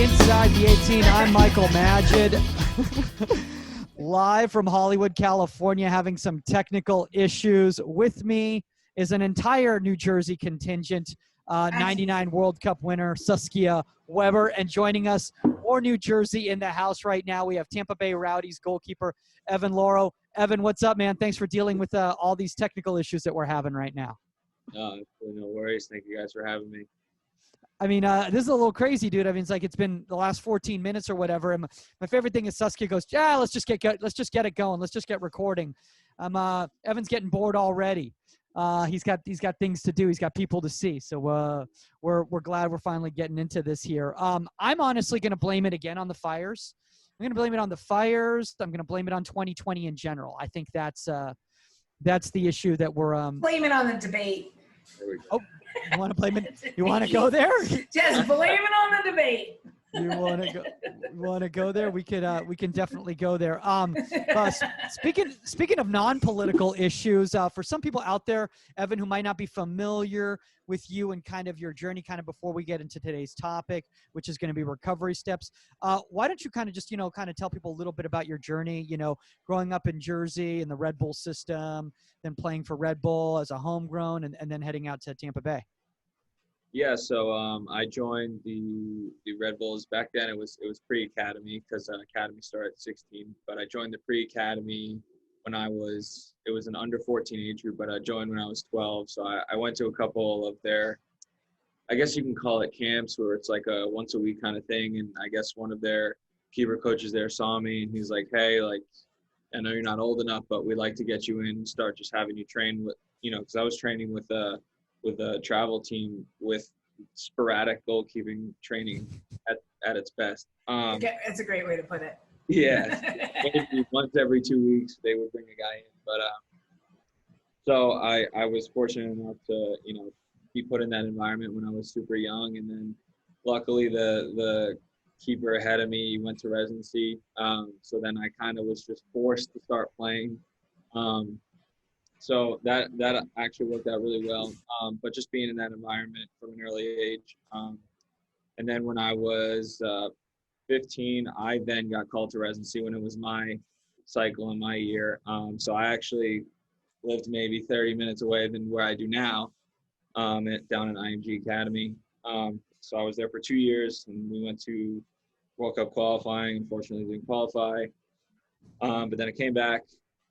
Inside the 18, I'm Michael Magid, live from Hollywood, California, having some technical issues. With me is an entire New Jersey contingent, 99 World Cup winner, Saskia Weber, and joining us, more New Jersey in the house right now. We have Tampa Bay Rowdies goalkeeper, Evan Louro. Evan, what's up, man? Thanks for dealing with all these technical issues that we're having right now. No worries. Thank you guys for having me. I mean, this is a little crazy, dude. I mean, it's been the last 14 minutes or whatever. And my favorite thing is Saskia goes, yeah, let's just get it going. Let's just get recording. Evan's getting bored already. He's got things to do. He's got people to see. So we're glad we're finally getting into this here. I'm honestly going to blame it again on the fires. I'm going to blame it on the fires. I'm going to blame it on 2020 in general. I think that's the issue that we're blame it on the debate. There we go. Oh, you want to blame it? You want to go there? Just blame it on the debate. You want to go there? We can definitely go there. Speaking of non-political issues, for some people out there, Evan, who might not be familiar with you and kind of your journey, kind of before we get into today's topic, which is going to be recovery steps. Why don't you kind of just kind of tell people a little bit about your journey? Growing up in Jersey in the Red Bull system, then playing for Red Bull as a homegrown, and then heading out to Tampa Bay. Yeah, so I joined the Red Bulls. Back then it was pre-academy because academy started at 16. But I joined the pre-academy when it was an under 14 age group, but I joined when I was 12. So I went to a couple of their, I guess you can call it camps, where it's like a once a week kind of thing. And I guess one of their keeper coaches there saw me and he's like, hey, like, I know you're not old enough, but we'd like to get you in and start just having you train with, because I was training with a travel team with sporadic goalkeeping training at its best. That's a great way to put it. Yeah. Maybe once every 2 weeks they would bring a guy in. But so I was fortunate enough to, be put in that environment when I was super young. And then luckily the keeper ahead of me went to residency. So then I kind of was just forced to start playing. So that actually worked out really well. But just being in that environment from an early age. And then when I was 15, I then got called to residency when it was my cycle and my year. So I actually lived maybe 30 minutes away than where I do now, down at IMG Academy. So I was there for 2 years, and we went to World Cup qualifying. Unfortunately, didn't qualify. But then I came back.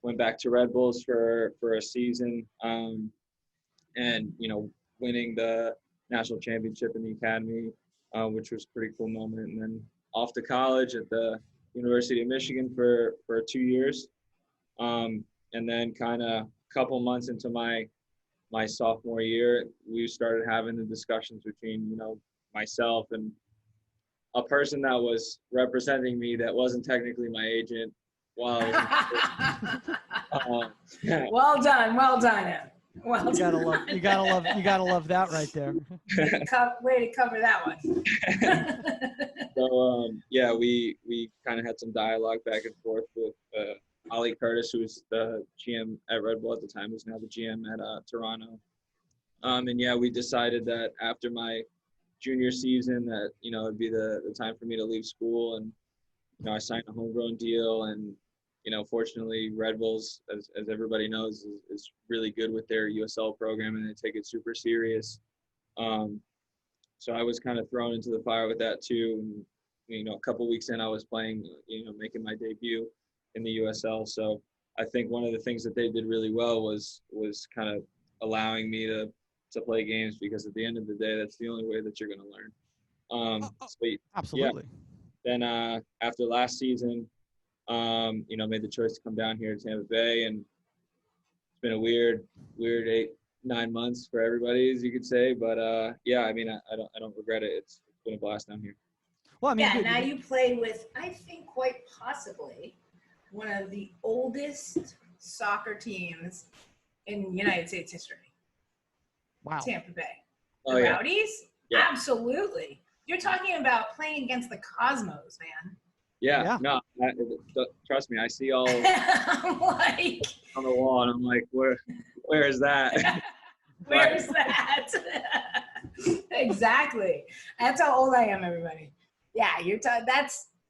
Went back to Red Bulls for a season, and winning the national championship in the academy, which was a pretty cool moment. And then off to college at the University of Michigan for 2 years, and then kind of a couple months into my sophomore year, we started having the discussions between myself and a person that was representing me that wasn't technically my agent. Wow. Well done. Well done. Well You gotta love that right there. Way to cover that one. So we kind of had some dialogue back and forth with Ollie Curtis, who was the GM at Red Bull at the time, who's now the GM at Toronto. And we decided that after my junior season that it'd be the time for me to leave school, and I signed a homegrown deal. And fortunately, Red Bulls, as everybody knows, is really good with their USL program, and they take it super serious. So I was kind of thrown into the fire with that too. And, a couple weeks in, I was playing, making my debut in the USL. So I think one of the things that they did really well was kind of allowing me to play games, because at the end of the day, that's the only way that you're going to learn. Absolutely. Yeah. Then after last season, made the choice to come down here to Tampa Bay, and it's been a weird 8-9 months for everybody, as you could say. But I don't regret it. It's been a blast down here. Well, I mean, now you play with, I think, quite possibly one of the oldest soccer teams in United States history. Wow. Tampa Bay. Oh, The yeah. Rowdies? Yeah. Absolutely. You're talking about playing against the Cosmos, man. Yeah. No, trust me, I see all I'm like, on the wall, and I'm like, where is that? where's that? Exactly. That's how old I am, everybody. Yeah,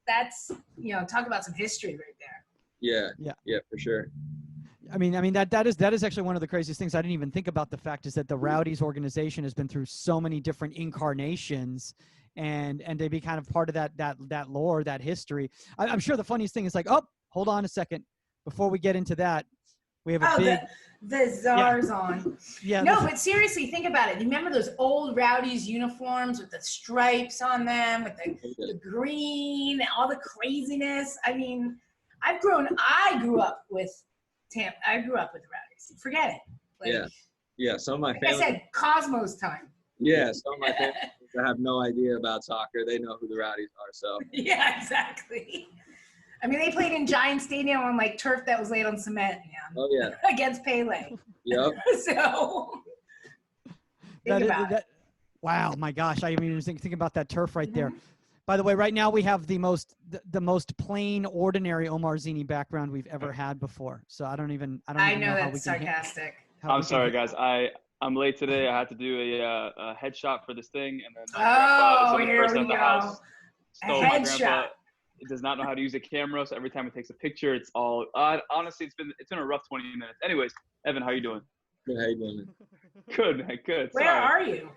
that's talk about some history right there. Yeah, for sure. I mean that is actually one of the craziest things. I didn't even think about the fact is that the Rowdies organization has been through so many different incarnations, and to be kind of part of that lore, that history. I'm sure the funniest thing is like, oh, hold on a second, before we get into that, we have a big the czars on. Yeah. No, but seriously, think about it. You remember those old Rowdies uniforms with the stripes on them, with the green, all the craziness. I mean, I grew up with Tampa. I grew up with the Rowdies. Forget it. Yeah. Some of my like family. I said, Cosmos time. Yeah, some of my family have no idea about soccer. They know who the Rowdies are. So. Yeah, exactly. I mean, they played in Giant Stadium on like turf that was laid on cement. Yeah. Oh yeah. Against Pele. Yep. So. Wow, my gosh! I mean, think about that turf right there. By the way, right now we have the most plain, ordinary Omar Zini background we've ever had before. So I don't even know how that's we sarcastic. I'm sorry, guys. I'm late today. I had to do a headshot for this thing, and then here we go. My grandpa does not know how to use a camera, so every time it takes a picture, it's all. Honestly, it's been a rough 20 minutes. Anyways, Evan, how you doing? Good. How you doing? Good, man. Good. Where are you?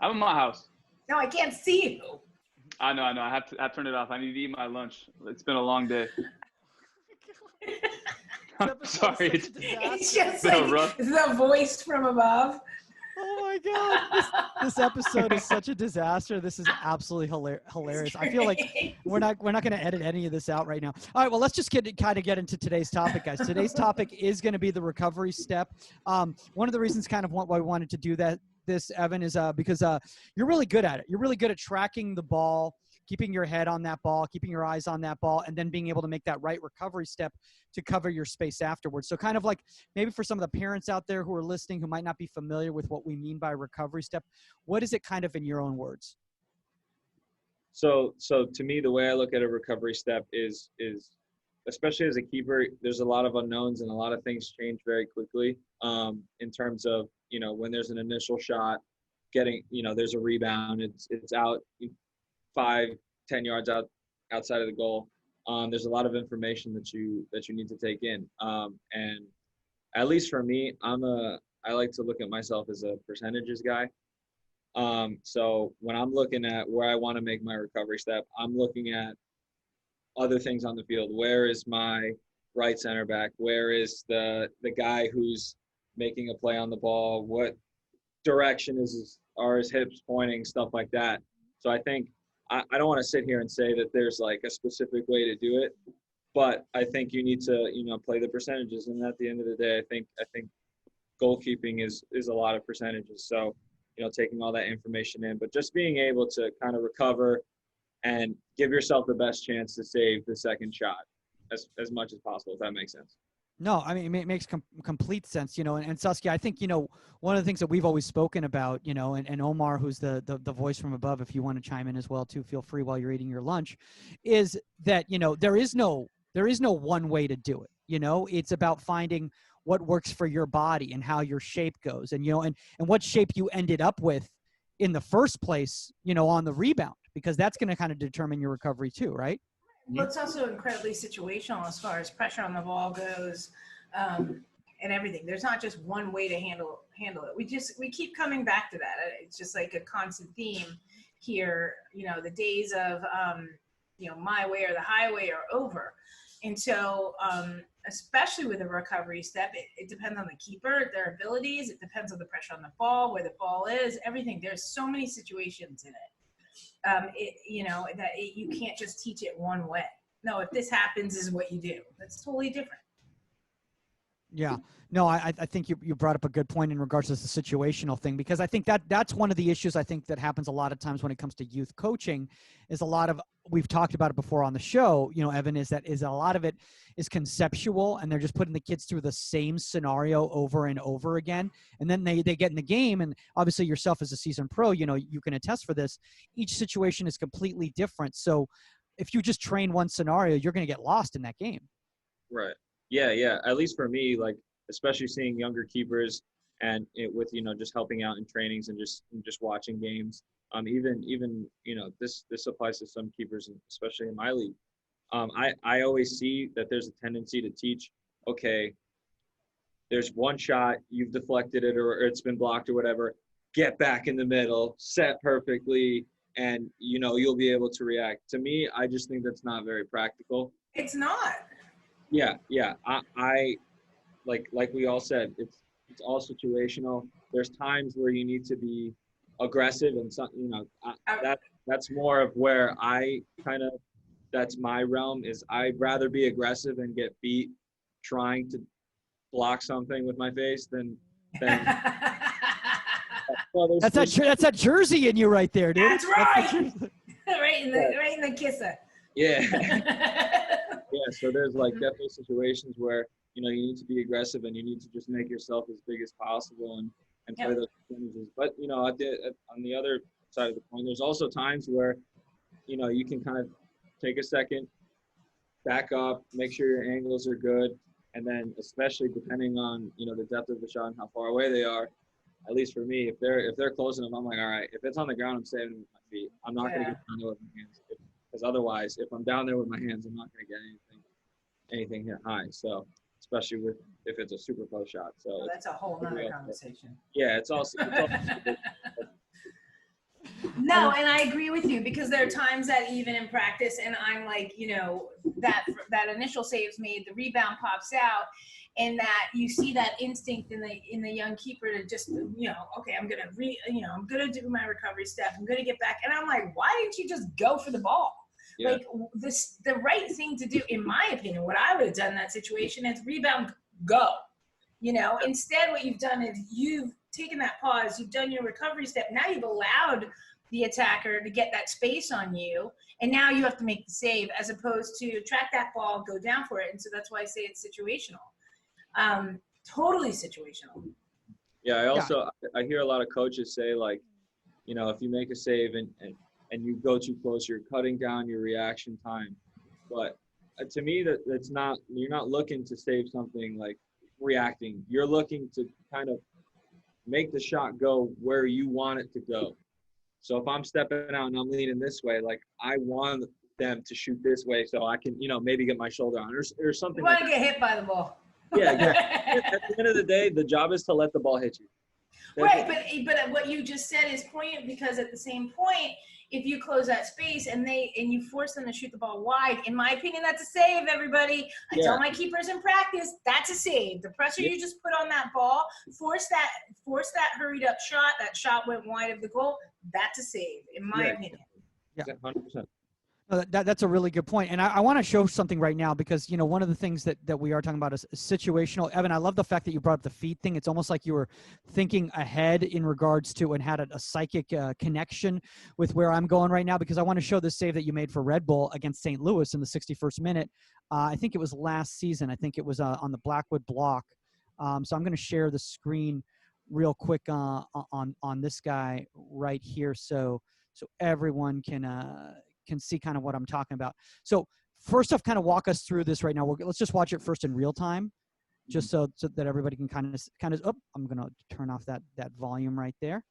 I'm in my house. No, I can't see you. I know. I have to turn it off. I need to eat my lunch. It's been a long day. I'm sorry. It's just like the voice from above. Oh my God! This episode is such a disaster. This is absolutely hilarious. I feel like we're not going to edit any of this out right now. All right, well, let's just get into today's topic, guys. Today's topic is going to be the recovery step. One of the reasons kind of why we wanted to do this, Evan, is because you're really good at it. You're really good at tracking the ball, keeping your head on that ball, keeping your eyes on that ball, and then being able to make that right recovery step to cover your space afterwards. So kind of like maybe for some of the parents out there who are listening who might not be familiar with what we mean by recovery step, what is it kind of in your own words? So to me, the way I look at a recovery step is especially as a keeper, there's a lot of unknowns and a lot of things change very quickly in terms of, when there's an initial shot, getting, there's a rebound, it's out 5-10 yards outside of the goal. There's a lot of information that you need to take in. And at least for me, I like to look at myself as a percentages guy. So when I'm looking at where I want to make my recovery step, I'm looking at other things on the field. Where is my right center back? Where is the guy who's making a play on the ball? What direction are his hips pointing? Stuff like that. So I think I don't want to sit here and say that there's like a specific way to do it, but I think you need to, play the percentages. And at the end of the day, I think goalkeeping is a lot of percentages. So, taking all that information in, but just being able to kind of recover and give yourself the best chance to save the second shot as much as possible, if that makes sense. No, I mean, it makes complete sense, and Saskia, I think, one of the things that we've always spoken about, and Omar, who's the voice from above, if you want to chime in as well too, feel free while you're eating your lunch, is that, there is no one way to do it. It's about finding what works for your body and how your shape goes and, and what shape you ended up with in the first place, on the rebound, because that's going to kind of determine your recovery too, right? Well, it's also incredibly situational as far as pressure on the ball goes, and everything. There's not just one way to handle it. We keep coming back to that. It's just like a constant theme here. The days of my way or the highway are over, and so especially with a recovery step, it depends on the keeper, their abilities. It depends on the pressure on the ball, where the ball is, everything. There's so many situations in it. You can't just teach it one way. No, if this happens, is what you do. That's totally different. Yeah, no, I think you brought up a good point in regards to the situational thing, because I think that's one of the issues I think that happens a lot of times when it comes to youth coaching is we've talked about it before on the show, Evan, is a lot of it is conceptual, and they're just putting the kids through the same scenario over and over again. And then they get in the game, and obviously yourself as a seasoned pro, you can attest for this. Each situation is completely different. So if you just train one scenario, you're going to get lost in that game. Right. Yeah. At least for me, like, especially seeing younger keepers and with, just helping out in trainings and just watching games. Even this applies to some keepers, especially in my league. I always see that there's a tendency to teach, okay, there's one shot, you've deflected it or it's been blocked or whatever, get back in the middle, set perfectly, and you'll be able to react. To me, I just think that's not very practical. It's not. Yeah. I like we all said, it's all situational. There's times where you need to be aggressive, and that's more of where I that's my realm. Is I'd rather be aggressive and get beat trying to block something with my face than well, that's that Jersey in you right there, dude. That's right. right in the kisser. Yeah. Yeah. So there's definitely situations where you need to be aggressive and you need to just make yourself as big as possible and play those percentages. But on the other side of the coin, there's also times where you can kind of take a second, back up, make sure your angles are good, and then especially depending on the depth of the shot and how far away they are. At least for me, if they're close enough, I'm like, all right, if it's on the ground, I'm saving it with my feet. I'm not going to get down there with my hands, because otherwise, if I'm down there with my hands, I'm not going to get anything hit high. So especially if it's a super close shot. So that's a whole nother conversation. Yeah, it's also No, and I agree with you, because there are times that even in practice, and I'm like, that initial save's made, the rebound pops out, and that you see that instinct in the young keeper to just, okay, I'm gonna do my recovery step, I'm gonna get back, and I'm like, why didn't you just go for the ball? Yeah. The right thing to do, in my opinion, what I would have done in that situation is rebound, go. Instead, what you've done is you've taken that pause, you've done your recovery step, now you've allowed the attacker to get that space on you, and now you have to make the save, as opposed to track that ball, go down for it. And so that's why I say it's situational. Totally situational. Yeah, I hear a lot of coaches say, if you make a save and you go too close, you're cutting down your reaction time. But to me, that's not, you're not looking to save something like reacting. You're looking to kind of make the shot go where you want it to go. So if I'm stepping out and I'm leaning this way, I want them to shoot this way so I can, maybe get my shoulder on or something. You want to get hit by the ball. Yeah. At the end of the day, the job is to let the ball hit you. Right, but what you just said is poignant, because at the same point, if you close that space and you force them to shoot the ball wide, in my opinion, that's a save, everybody. I tell my keepers in practice, that's a save. The pressure you just put on that ball, force that hurried up shot, that shot went wide of the goal, that's a save, in my opinion. Yeah, 100%. That's a really good point. And I want to show something right now, because, one of the things that we are talking about is situational. Evan, I love the fact that you brought up the feet thing. It's almost like you were thinking ahead in regards to and had a psychic connection with where I'm going right now, because I want to show this save that you made for Red Bull against St. Louis in the 61st minute. I think it was last season. I think it was on the Blackwood block. So I'm going to share the screen real quick on this guy right here, so everyone can see kind of what I'm talking about. So first off, kind of walk us through this right now. Let's just watch it first in real time, just so that everybody can kind of. Oh, I'm going to turn off that volume right there.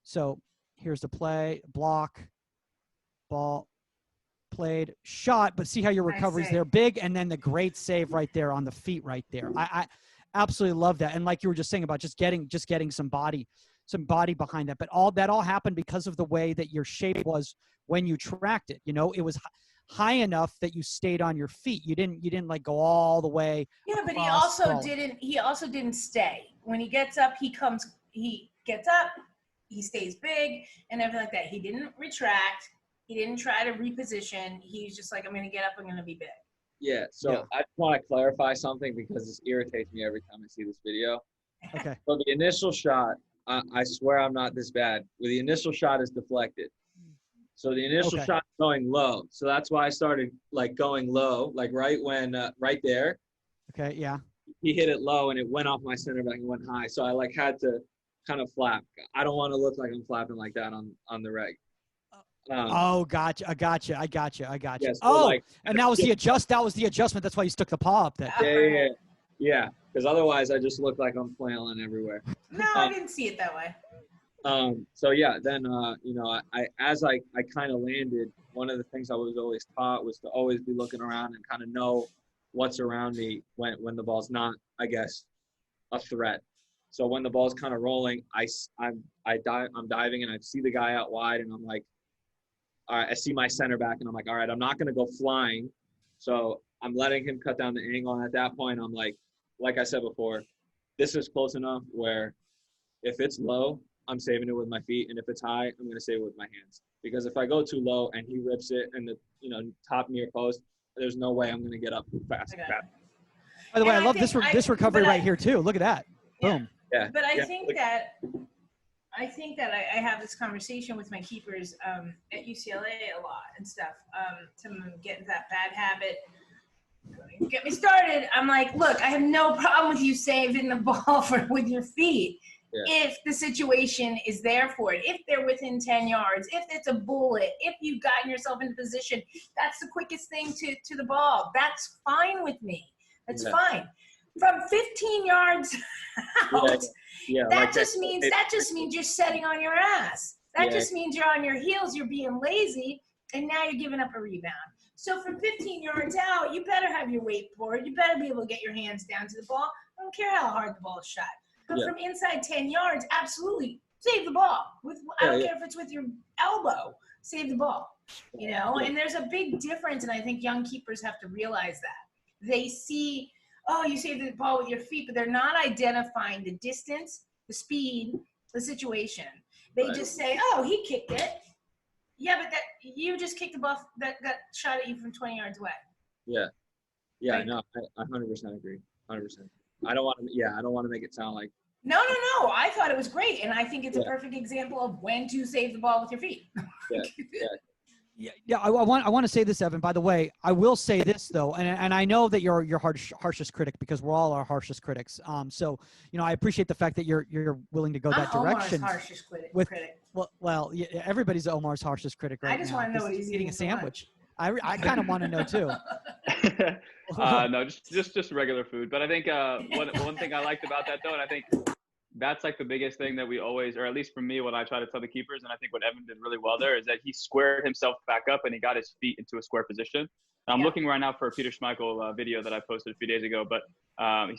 So here's the play, block, ball, played, shot, but see how your recovery's there, big, and then the great save right there on the feet right there. I absolutely love that. And like you were just saying about just getting some body behind that, but that all happened because of the way that your shape was when you tracked it. It was high enough that you stayed on your feet. You didn't go all the way. Yeah, but he also didn't stay. When he gets up, he gets up, he stays big and everything like that. He didn't retract. He didn't try to reposition. He's just like, I'm going to get up, I'm going to be big. Yeah, so I just want to clarify something, because this irritates me every time I see this video. Okay. So the initial shot, I swear I'm not this bad. The initial shot is deflected. So the initial shot is going low. So that's why I started going low, right there. Okay, yeah. He hit it low and it went off my center back and went high. So I had to kind of flap. I don't want to look like I'm flapping like that on the reg. Gotcha. I gotcha. Yeah, so and that was the adjustment. That's why you stuck the paw up there. Yeah. Because otherwise I just look like I'm flailing everywhere. No, I didn't see it that way. So yeah, then I as I kind of landed, one of the things I was always taught was to always be looking around and kind of know what's around me when the ball's not, I guess, a threat. So when the ball's kind of rolling, I'm diving and I see the guy out wide and I'm like, all right, I see my center back and I'm like, all right, I'm not going to go flying. So I'm letting him cut down the angle. And at that point, I'm like I said before, this is close enough where if it's low, I'm saving it with my feet. And if it's high, I'm going to save it with my hands. Because if I go too low and he rips it and the top near post, there's no way I'm going to get up fast. Okay. fast. By the way, And I love this recovery right here too. Look at that. Yeah. Boom. Yeah. But I think that I have this conversation with my keepers at UCLA a lot and stuff. Some of them get into that bad habit. Get me started. I'm like, look, I have no problem with you saving the ball with your feet. Yeah. If the situation is there for it, if they're within 10 yards, if it's a bullet, if you've gotten yourself into position, that's the quickest thing to the ball. That's fine with me. That's fine. From 15 yards out, that just means you're setting on your ass. That just means you're on your heels, you're being lazy, and now you're giving up a rebound. So from 15 yards out, you better have your weight forward. You better be able to get your hands down to the ball. I don't care how hard the ball is shot. But from inside 10 yards, absolutely, save the ball. I don't care if it's with your elbow, save the ball. And there's a big difference, and I think young keepers have to realize that. They see, oh, you saved the ball with your feet, but they're not identifying the distance, the speed, the situation. They just say, oh, he kicked it. Yeah, but you just kicked the ball that got shot at you from 20 yards away. Yeah. No, I 100% agree. 100%. I don't want to make it sound like. No. I thought it was great, and I think it's a perfect example of when to save the ball with your feet. Yeah. I want to say this, Evan. By the way, I will say this though, and I know that you're your harshest critic because we're all our harshest critics. So I appreciate the fact that you're willing to go that direction. Omar's harshest critic. Well, everybody's Omar's harshest critic right now. I just want to know what he's eating a sandwich. I kind of want to know too. No, just regular food. But I think one thing I liked about that though, and I think that's like the biggest thing that we always, or at least for me, what I try to tell the keepers, and I think what Evan did really well there is that he squared himself back up and he got his feet into a square position. I'm looking right now for a Peter Schmeichel video that I posted a few days ago, but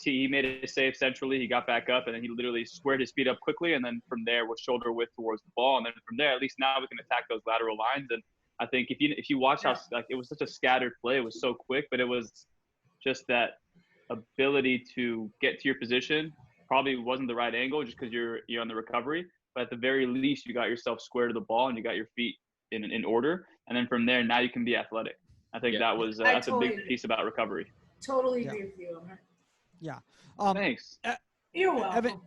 he made a save centrally, he got back up, and then he literally squared his feet up quickly, and then from there was shoulder width towards the ball, and then from there, at least now we can attack those lateral lines. And I think if you watch how it was such a scattered play, it was so quick, but it was just that ability to get to your position. Probably wasn't the right angle just because you're on the recovery, but at the very least you got yourself square to the ball and you got your feet in order, and then from there now you can be athletic. I think that was that's totally a big piece about recovery. Totally agree with you, Omar. Yeah. Thanks. You're welcome.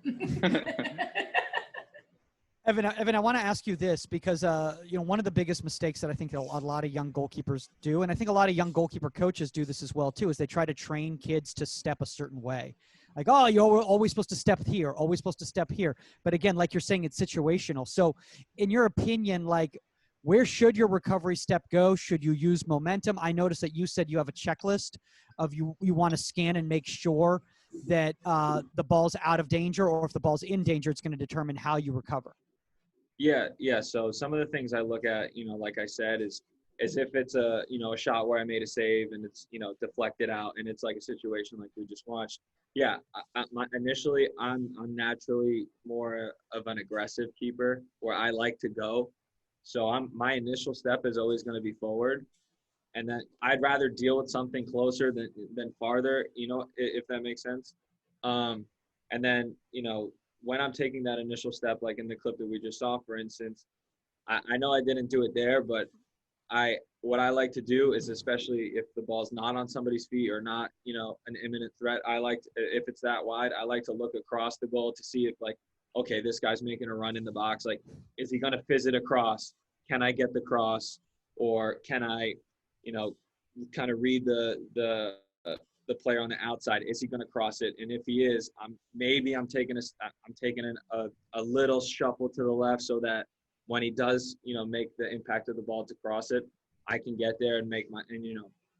Evan, I want to ask you this because one of the biggest mistakes that I think a lot of young goalkeepers do, and I think a lot of young goalkeeper coaches do this as well too, is they try to train kids to step a certain way. Like, oh, you're always supposed to step here, always supposed to step here. But again, like you're saying, it's situational. So in your opinion, like, where should your recovery step go? Should you use momentum? I noticed that you said you have a checklist of you want to scan and make sure that the ball's out of danger, or if the ball's in danger, it's going to determine how you recover. Yeah. So some of the things I look at, like I said, is if it's a shot where I made a save and it's deflected out and it's like a situation like we just watched. Yeah, initially I'm naturally more of an aggressive keeper where I like to go. So my initial step is always going to be forward, and then I'd rather deal with something closer than farther, if that makes sense. And then when I'm taking that initial step, like in the clip that we just saw, for instance, I know I didn't do it there, but what I like to do is, especially if the ball's not on somebody's feet or not, an imminent threat, if it's that wide, I like to look across the goal to see if, like, okay, this guy's making a run in the box. Like, is he going to fizz it across? Can I get the cross? Or can I, kind of read the player on the outside? Is he going to cross it? And if he is, I'm taking a little shuffle to the left so that when he does, make the impact of the ball to cross it, I can get there and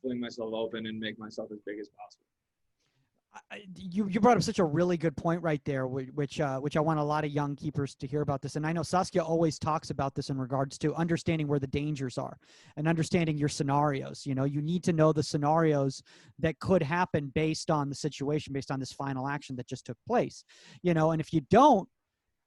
fling myself open and make myself as big as possible. You brought up such a really good point right there, which I want a lot of young keepers to hear about this. And I know Saskia always talks about this in regards to understanding where the dangers are and understanding your scenarios. You know, you need to know the scenarios that could happen based on the situation, based on this final action that just took place. You know, and if you don't,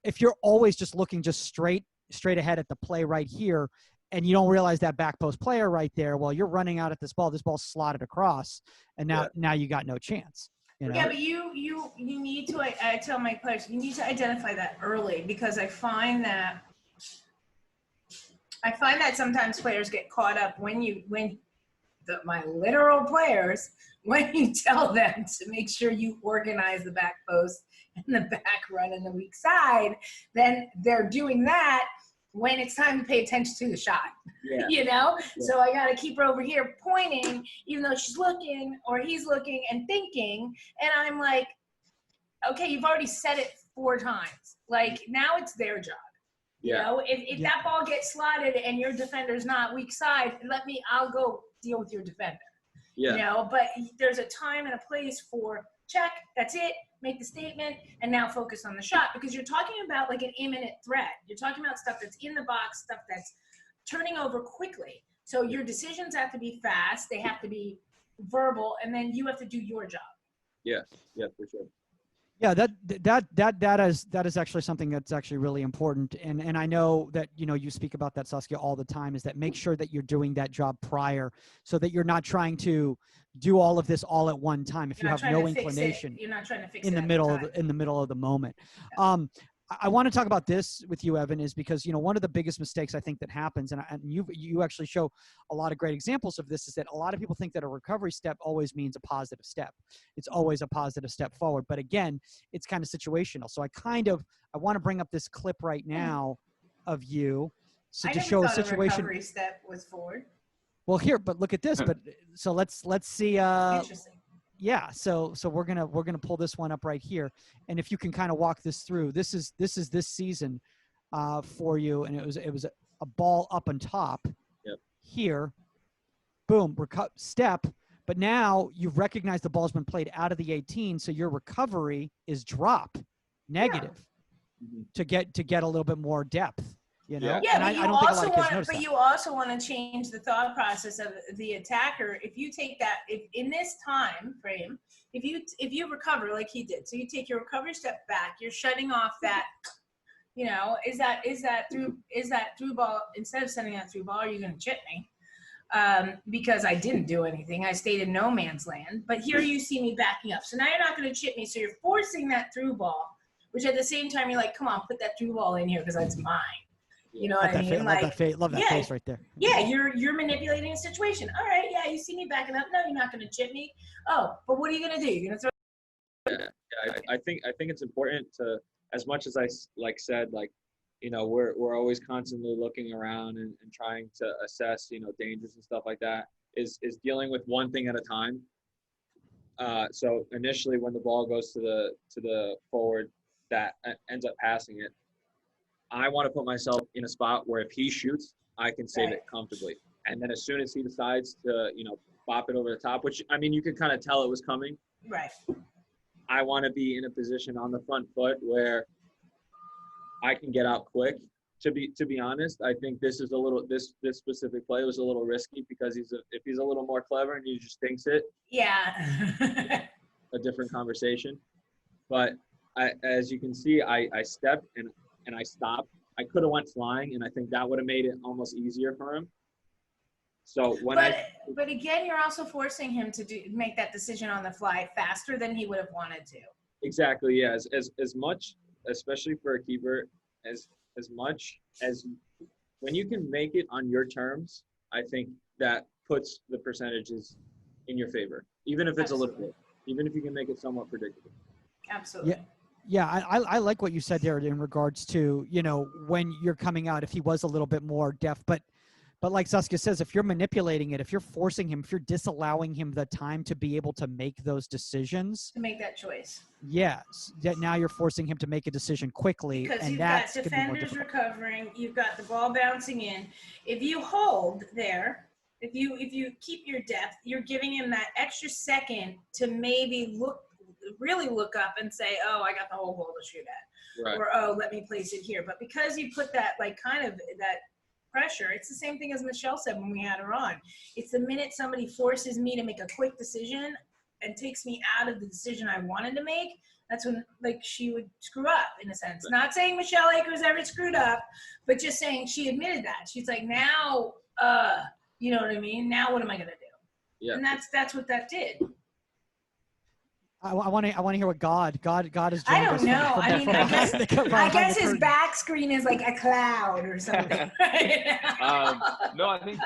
if you're always just looking just straight ahead at the play right here, and you don't realize that back post player right there, well, you're running out at this ball's slotted across, and now you got no chance. You know? Yeah, but you need to, I tell my players, you need to identify that early, because I find that sometimes players get caught up my literal players, when you tell them to make sure you organize the back post and the back run and the weak side, then they're doing that when it's time to pay attention to the shot. Yeah. You know? Yeah. So I got to keep her over here pointing, even though she's looking or he's looking and thinking. And I'm like, okay, you've already said it 4 times. Like, now it's their job. You know, if that ball gets slotted and your defender's not weak side, I'll go deal with your defender. Yeah. You know, but there's a time and a place for check, that's it, make the statement, and now focus on the shot, because you're talking about like an imminent threat. You're talking about stuff that's in the box, stuff that's turning over quickly. So your decisions have to be fast, they have to be verbal, and then you have to do your job. Yeah, for sure. Yeah, that is actually something that's actually really important. And I know that, you know, you speak about that, Saskia, all the time, is that make sure that you're doing that job prior, so that you're not trying to do all of this all at one time. If you have no inclination, you're not trying to fix it in the middle of the moment. Yeah. I want to talk about this with you, Evan, is because, you know, one of the biggest mistakes I think that happens, and you actually show a lot of great examples of this, is that a lot of people think that a recovery step always means a positive step. It's always a positive step forward. But again, it's kind of situational. So I want to bring up this clip right now of you. So to show a situation. Recovery step was forward. Well, but look at this. But so let's see. Interesting. Yeah, so we're gonna pull this one up right here, and if you can kind of walk this through, this is this season for you, and it was a ball up on top. Yep. Here, boom, step, but now you've recognized the ball's been played out of the 18, so your recovery is drop negative to get a little bit more depth. You know, yeah, and I don't think a lot of kids notice that. But you also want to change the thought process of the attacker. If you take that, in this time frame, if you recover like he did, so you take your recovery step back, you're shutting off that, you know, is that through ball, instead of sending that through ball, are you going to chip me? Because I didn't do anything. I stayed in no man's land. But here you see me backing up. So now you're not going to chip me. So you're forcing that through ball, which at the same time you're like, come on, put that through ball in here because that's mine. You know what I mean? Love that face right there. Yeah, you're manipulating a situation. All right, yeah, you see me backing up. No, you're not going to chip me. Oh, but what are you going to do? You're going to throw. Yeah, I think it's important to, as much as I said, you know, we're always constantly looking around and trying to assess, you know, dangers and stuff like that. Is dealing with one thing at a time. So initially, when the ball goes to the forward that ends up passing it, I want to put myself in a spot where if he shoots, I can save it comfortably. And then as soon as he decides to, you know, bop it over the top, which, I mean, you could kind of tell it was coming. Right. I want to be in a position on the front foot where I can get out quick. To be honest, I think this specific play was a little risky because if he's a little more clever and he just thinks it. Yeah. A different conversation. But as you can see, I stepped and I stopped. I could have went flying, and I think that would have made it almost easier for him. So but again, you're also forcing him to make that decision on the fly faster than he would have wanted to. Exactly. Yeah. As much, especially for a keeper, as much as when you can make it on your terms, I think that puts the percentages in your favor, even if it's a little bit, even if you can make it somewhat predictable. Absolutely. Yeah. Yeah, I like what you said there in regards to, you know, when you're coming out, if he was a little bit more deft, but like Saskia says, if you're manipulating it, if you're forcing him, if you're disallowing him the time to be able to make those decisions, to make that choice. Yes, that now you're forcing him to make a decision quickly, because and you've that's got defenders recovering, you've got the ball bouncing in. If you hold there, if you keep your depth, you're giving him that extra second to maybe look really look up and say, oh, I got the whole goal to shoot at, Right. or oh, let me place it here. But because you put that like kind of that pressure, it's the same thing as Michelle said when we had her on. It's the minute somebody forces me to make a quick decision and takes me out of the decision I wanted to make, that's when like she would screw up in a sense. Not saying Michelle Akers ever screwed up, but just saying she admitted that. She's like, now, you know what I mean? Now what am I gonna do? Yeah. And that's what that did. I want to hear what God is. I don't know. I mean, I guess his curtain. back screen is like a cloud or something. No, I think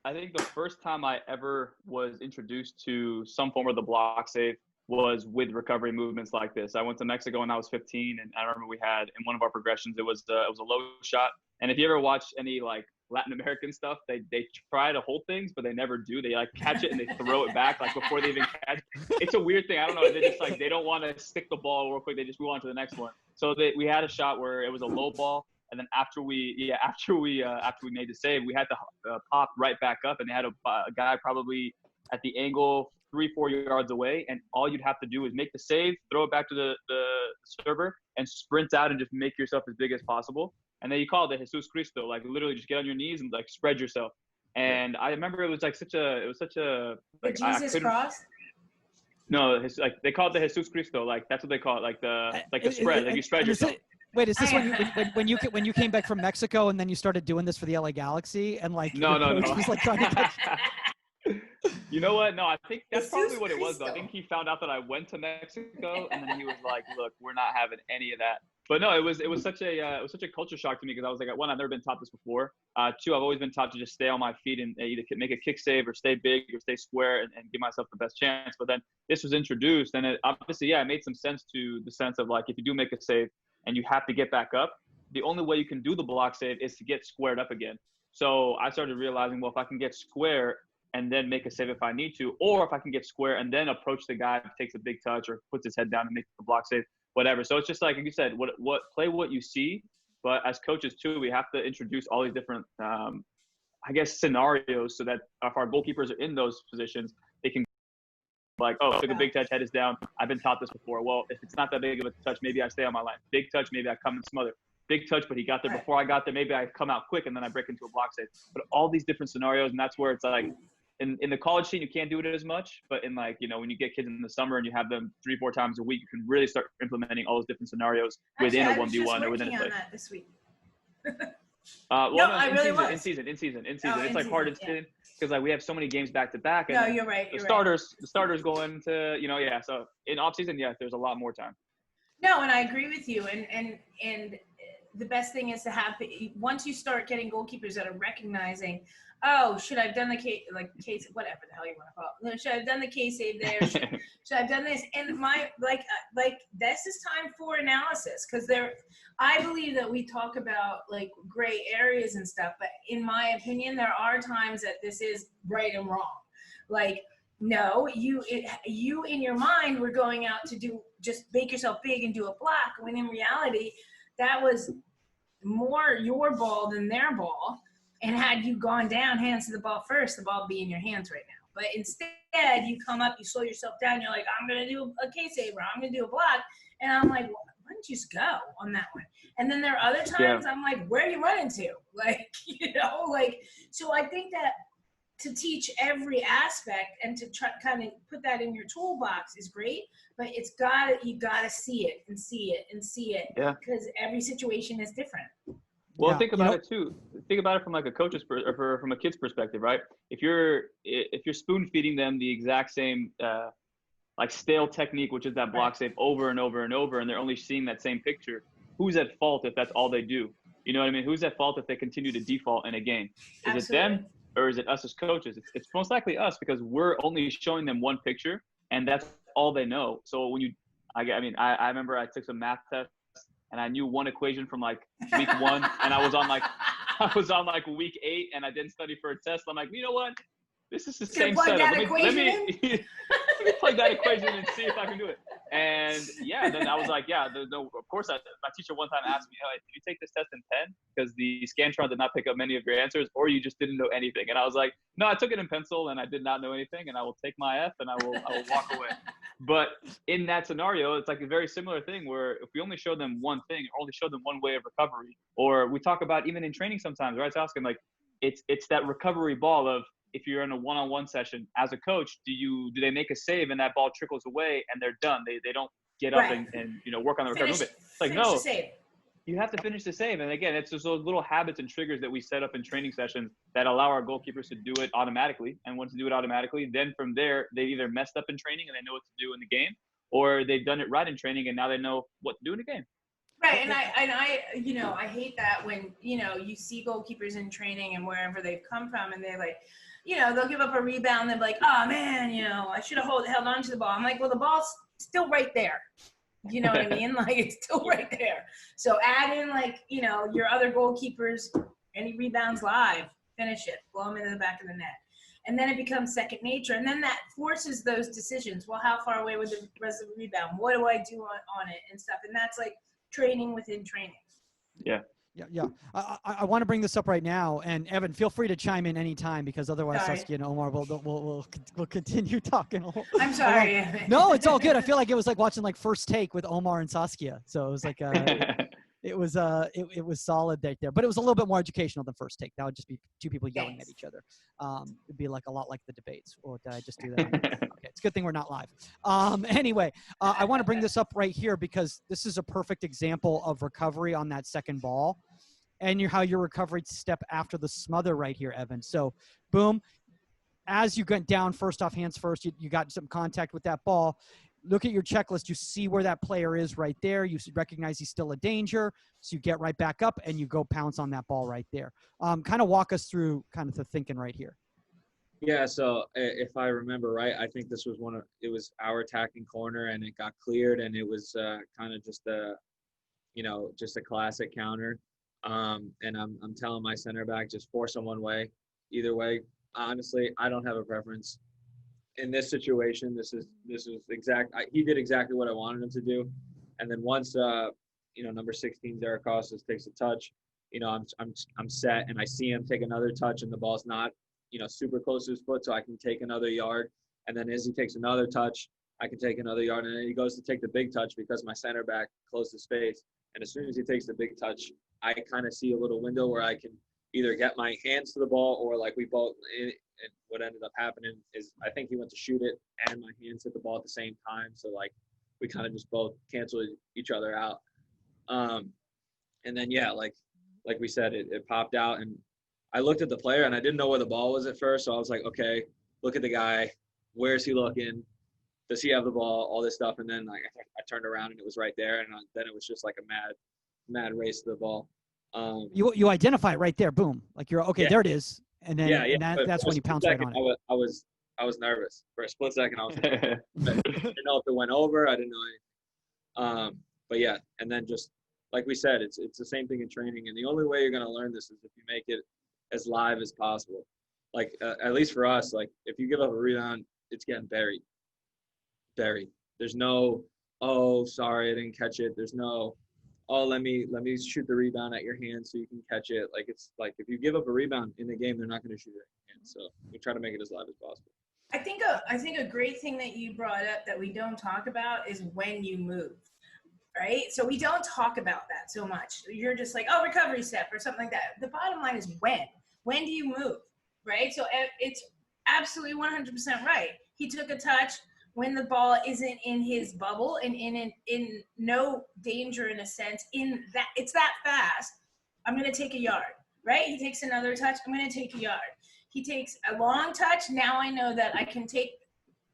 I think the first time I ever was introduced to some form of the block save was with recovery movements like this. I went to Mexico when I was 15, and I remember we had in one of our progressions, it was a low shot. And if you ever watch any like Latin American stuff, they try to hold things, but they never do. They like catch it and they throw it back like before they even catch it. It's a weird thing. I don't know. They just like, they don't want to stick the ball real quick. They just move on to the next one. So we had a shot where it was a low ball. And then after we made the save, we had to pop right back up, and they had a guy probably at the angle 3-4 yards away, and all you'd have to do is make the save, throw it back to the server, and sprint out and just make yourself as big as possible. And then you call it the Jesus Cristo, like literally just get on your knees and like spread yourself. And I remember it was such a like Jesus cross. No, like they call it the Jesus Cristo, like that's what they call it, like the spread, like you spread yourself. Wait, is this when you came back from Mexico and then you started doing this for the LA Galaxy and like no. was like trying to catch You know what? No, I think that's probably what it was, though. I think he found out that I went to Mexico, and then he was like, "Look, we're not having any of that." But no, it was such a culture shock to me, because I was like, one, I've never been taught this before. Two, I've always been taught to just stay on my feet and either make a kick save or stay big or stay square and give myself the best chance. But then this was introduced, and it obviously, it made some sense to the sense of like, if you do make a save and you have to get back up, the only way you can do the block save is to get squared up again. So I started realizing, well, if I can get square and then make a save if I need to, or if I can get square and then approach the guy who takes a big touch or puts his head down and makes the block save, whatever. So it's just like you said, play what you see. But as coaches too, we have to introduce all these different, I guess, scenarios so that if our goalkeepers are in those positions, they can like, oh, took a big touch, head is down. I've been taught this before. Well, if it's not that big of a touch, maybe I stay on my line. Big touch, maybe I come and smother. Big touch, but he got there before I got there. Maybe I come out quick and then I break into a block save. But all these different scenarios, and that's where it's like, in the college scene, you can't do it as much, but in like, when you get kids in the summer and you have them 3-4 times a week, you can really start implementing all those different scenarios within a 1v1 or within a play. That this week. In season. It's like hard in season because like we have so many games back to back. No, you're right. The starters go into, so in off season, there's a lot more time. No, and I agree with you. And the best thing is to have, once you start getting goalkeepers that are recognizing, oh, should I have done the case, whatever the hell you want to call it. Should I have done the case save there? Should I have done this? And my, like this is time for analysis, because I believe that we talk about like gray areas and stuff, but in my opinion, there are times that this is right and wrong. Like, no, you in your mind were going out to just make yourself big and do a block, when in reality, that was more your ball than their ball. And had you gone down, hands to the ball first, the ball would be in your hands right now. But instead, you come up, you slow yourself down, you're like, I'm going to do a case save, or I'm going to do a block. And I'm like, well, why don't you just go on that one? And then there are other times I'm like, where are you running to? Like, so I think that to teach every aspect and to try kind of put that in your toolbox is great, but you gotta see it and see it and see it, because every situation is different. Well, think about it too. Think about it from like a coach's or from a kid's perspective, right? If you're spoon feeding them the exact same like stale technique, which is that block save over and over and over, and they're only seeing that same picture, who's at fault if that's all they do? You know what I mean? Who's at fault if they continue to default in a game? Is it them or is it us as coaches? It's most likely us, because we're only showing them one picture and that's all they know. So when I remember I took some math tests and I knew one equation from like week 1, and I was on like week 8 and I didn't study for a test. I'm like, you know what? This is the same setup. Let me plug that equation and see if I can do it. And yeah, then I was like, yeah, of course, my teacher one time asked me, hey, did you take this test in pen? Because the Scantron did not pick up many of your answers, or you just didn't know anything. And I was like, no, I took it in pencil and I did not know anything, and I will take my F and I will walk away. But in that scenario, it's like a very similar thing where if we only show them one thing, or only show them one way of recovery, or we talk about even in training sometimes, right, Saskia? Like it's that recovery ball of, if you're in a one-on-one session as a coach, do they make a save and that ball trickles away and they're done? They don't get up and work on the recovery movement. It's like, no, you have to finish the save. And again, it's just those little habits and triggers that we set up in training sessions that allow our goalkeepers to do it automatically. And once they do it automatically, then from there, they've either messed up in training and they know what to do in the game, or they've done it right in training and now they know what to do in the game. Right, and I hate that when, you see goalkeepers in training and wherever they've come from, and they're like, they'll give up a rebound, they're like, oh man, I should have held on to the ball. I'm like, well, the ball's still right there. You know what I mean? Like, it's still right there. So add in, your other goalkeepers, any rebounds live, finish it, blow them into the back of the net. And then it becomes second nature. And then that forces those decisions. Well, how far away with the rest of the rebound? What do I do on it and stuff? And that's like training within training. Yeah. Yeah. I want to bring this up right now, and Evan, feel free to chime in anytime, because otherwise Saskia and Omar will continue talking. I'm sorry. No, it's all good. I feel like it was like watching First Take with Omar and Saskia. So it was like it was solid there, but it was a little bit more educational than First Take. That would just be two people yelling at each other. It'd be like a lot like the debates. Or did I just do that? Okay, it's a good thing we're not live. Anyway, I want to bring this up right here because this is a perfect example of recovery on that second ball, and how your recovery step after the smother right here, Evan. So, boom, as you get down first off, hands first, you got some contact with that ball. Look at your checklist. You see where that player is right there. You recognize he's still a danger. So you get right back up and you go pounce on that ball right there. Kind of walk us through kind of the thinking right here. Yeah. So if I remember right, I think this was it was our attacking corner and it got cleared, and it was kind of just just a classic counter. And I'm telling my center back, just force him one way, either way. Honestly, I don't have a preference. In this situation, this is he did exactly what I wanted him to do. And then once number 16 Derek Costas takes a touch, I'm set, and I see him take another touch, and the ball's not super close to his foot, so I can take another yard. And then as he takes another touch, I can take another yard, and then he goes to take the big touch because my center back closed his space. And as soon as he takes the big touch, I kind of see a little window where I can either get my hands to the ball, or we both. And what ended up happening is I think he went to shoot it and my hands hit the ball at the same time. So we kind of just both canceled each other out. And then, like we said, it popped out, and I looked at the player and I didn't know where the ball was at first. So I was like, okay, look at the guy. Where's he looking? Does he have the ball? All this stuff. And then I turned around and it was right there. And then it was just like a mad race to the ball. You identify it right there. Boom. Like you're okay. Yeah. There it is. And then that's when you pounce right on it. I was nervous for a split second. I didn't know if it went over. I didn't know anything. But yeah, and then just like we said, it's the same thing in training. And the only way you're going to learn this is if you make it as live as possible. At least for us, if you give up a rebound, it's getting buried. There's no, oh, sorry, I didn't catch it. There's no, oh, let me shoot the rebound at your hand so you can catch it. It's if you give up a rebound in the game, they're not going to shoot it at your hand. So we try to make it as live as possible. I think a great thing that you brought up that we don't talk about is when you move, right? So we don't talk about that so much. You're just like, oh, recovery step or something like that. The bottom line is when. When do you move, right? So it's absolutely 100% right. He took a touch when the ball isn't in his bubble and in no danger in a sense. In that it's that fast, I'm going to take a yard, right? He takes another touch, I'm going to take a yard. He takes a long touch, now I know that I can take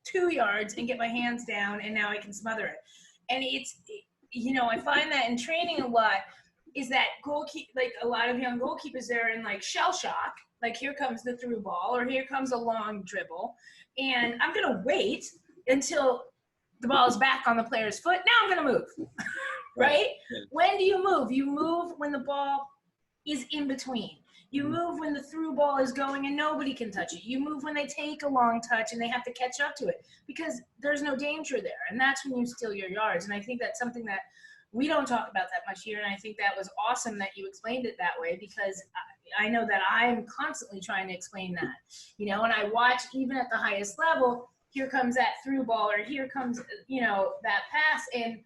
2 yards and get my hands down, and now I can smother it. And it's, I find that in training a lot is that a lot of young goalkeepers, they're in shell shock. Here comes the through ball, or here comes a long dribble, and I'm going to wait until the ball is back on the player's foot. Now I'm going to move, right? Yeah. When do you move? You move when the ball is in between. You move when the through ball is going and nobody can touch it. You move when they take a long touch and they have to catch up to it because there's no danger there. And that's when you steal your yards. And I think that's something that we don't talk about that much here. And I think that was awesome that you explained it that way, because I know that I'm constantly trying to explain that, and I watch even at the highest level, here comes that through ball, or here comes, that pass. And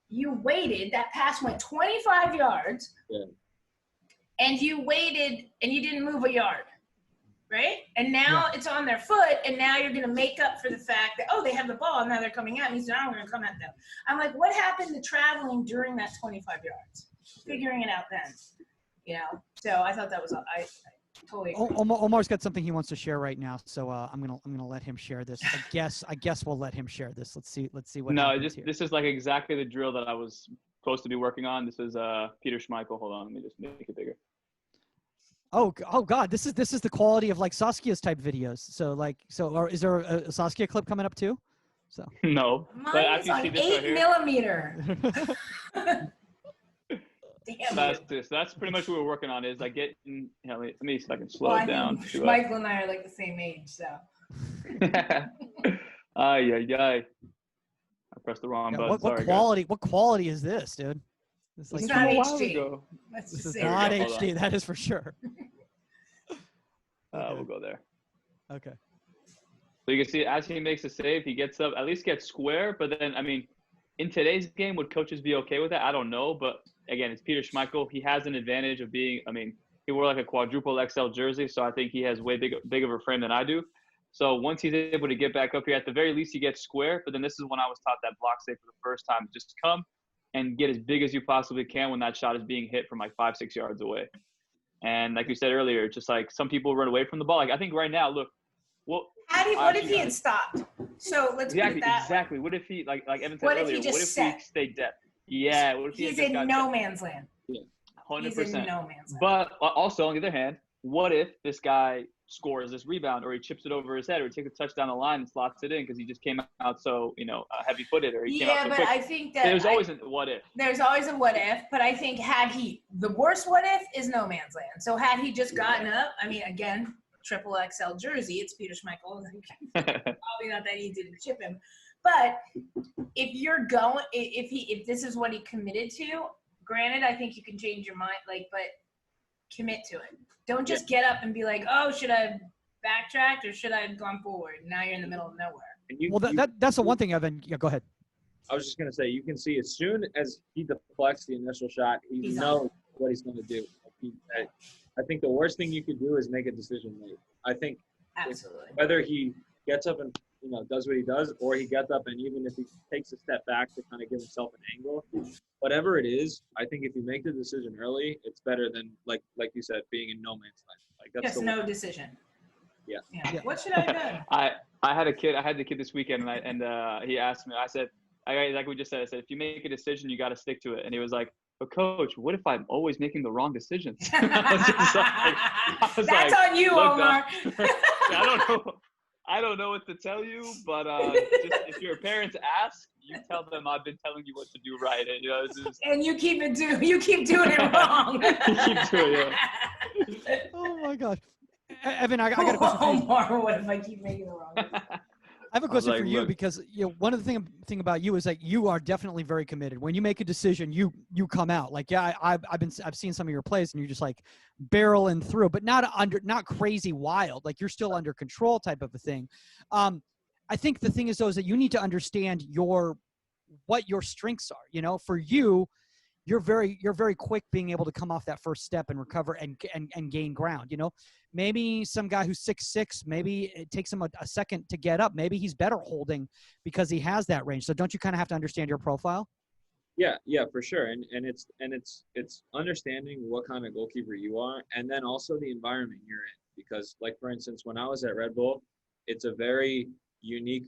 you waited, that pass went 25 yards. Yeah. And you waited and you didn't move a yard, right? And now it's on their foot, and now you're going to make up for the fact that, they have the ball, and now they're coming at me, so now I'm going to come at them. I'm like, what happened to traveling during that 25 yards? Figuring it out then, So I thought that was, I totally agree. Omar's got something he wants to share right now, so I'm gonna let him share this. I guess we'll let him share this. Let's see what. No, here. this is like exactly the drill that I was supposed to be working on. This is Peter Schmeichel. Hold on, let me just make it bigger. Oh God, this is the quality of like Saskia's type videos. Or is there a Saskia clip coming up too? So no, mine is on 8 millimeter. Damn. That's pretty much what we're working on. Is like getting. Let me see if I can slow it down. Michael and I are like the same age, so. I pressed the wrong button. What quality is this, dude? It's not HD. This is not HD. That is for sure. We'll go there. Okay. So you can see as he makes a save, he gets up, at least gets square. But then, in today's game, would coaches be okay with that? I don't know. But again, it's Peter Schmeichel. He has an advantage of being, he wore like a quadruple XL jersey. So I think he has way big of a frame than I do. So once he's able to get back up here, at the very least, he gets square. But then this is when I was taught that block save for the first time. Just come and get as big as you possibly can when that shot is being hit from like 5-6 yards away. And like you said earlier, just like some people run away from the ball. Like I think right now, look, what if he had stopped? So let's put it that exactly. way. What if he like Evan said earlier? What if he stayed dead? Yeah. What if he's in no man's land? Yeah, 100%. He's in no man's land. But also on the other hand, what if this guy scores this rebound, or he chips it over his head, or he takes a touch down the line and slots it in because he just came out so heavy-footed, or he came out so quick. I think that there's always a what if. There's always a what if, but I think the worst what if is no man's land. So had he just gotten up, again, triple XL jersey, it's Peter Schmeichel. Probably not that easy to chip him, but if this is what he committed to, granted, I think you can change your mind, but commit to it. Don't just get up and be like, oh, should I have backtracked or should I have gone forward? Now you're in the middle of nowhere. That's the one thing, Evan. Yeah, go ahead. I was just going to say, you can see as soon as he deflects the initial shot, he knows what he's going to do. I think the worst thing you could do is make a decision late. I think absolutely whether he gets up and does what he does, or he gets up and even if he takes a step back to kind of give himself an angle, whatever it is, I think if you make the decision early, it's better than like you said, being in no man's land. Like that's just no decision. Yeah. What should I have done? I had the kid this weekend, and he asked me. I said, like we just said, I said, if you make a decision, you got to stick to it. And he was like, but coach, what if I'm always making the wrong decisions? That's on you, Omar. I don't know what to tell you, but just if your parents ask, you tell them I've been telling you what to do right, and and you keep doing it wrong. You keep doing it. Oh my gosh, Evan, I got a question for you. Omar, what if I keep making the wrong? I have a question for you because one of the thing about you is that you are definitely very committed. When you make a decision, you come out. Like I've seen some of your plays and you're just like barreling through, but not crazy wild. Like you're still under control type of a thing. I think the thing is though is that you need to understand what your strengths are. For you, you're very quick being able to come off that first step and recover and gain ground. Maybe some guy who's 6'6", maybe it takes him a second to get up. Maybe he's better holding because he has that range. So don't you kind of have to understand your profile? Yeah, for sure. And it's understanding what kind of goalkeeper you are, and then also the environment you're in. Because like for instance, when I was at Red Bull, it's a very unique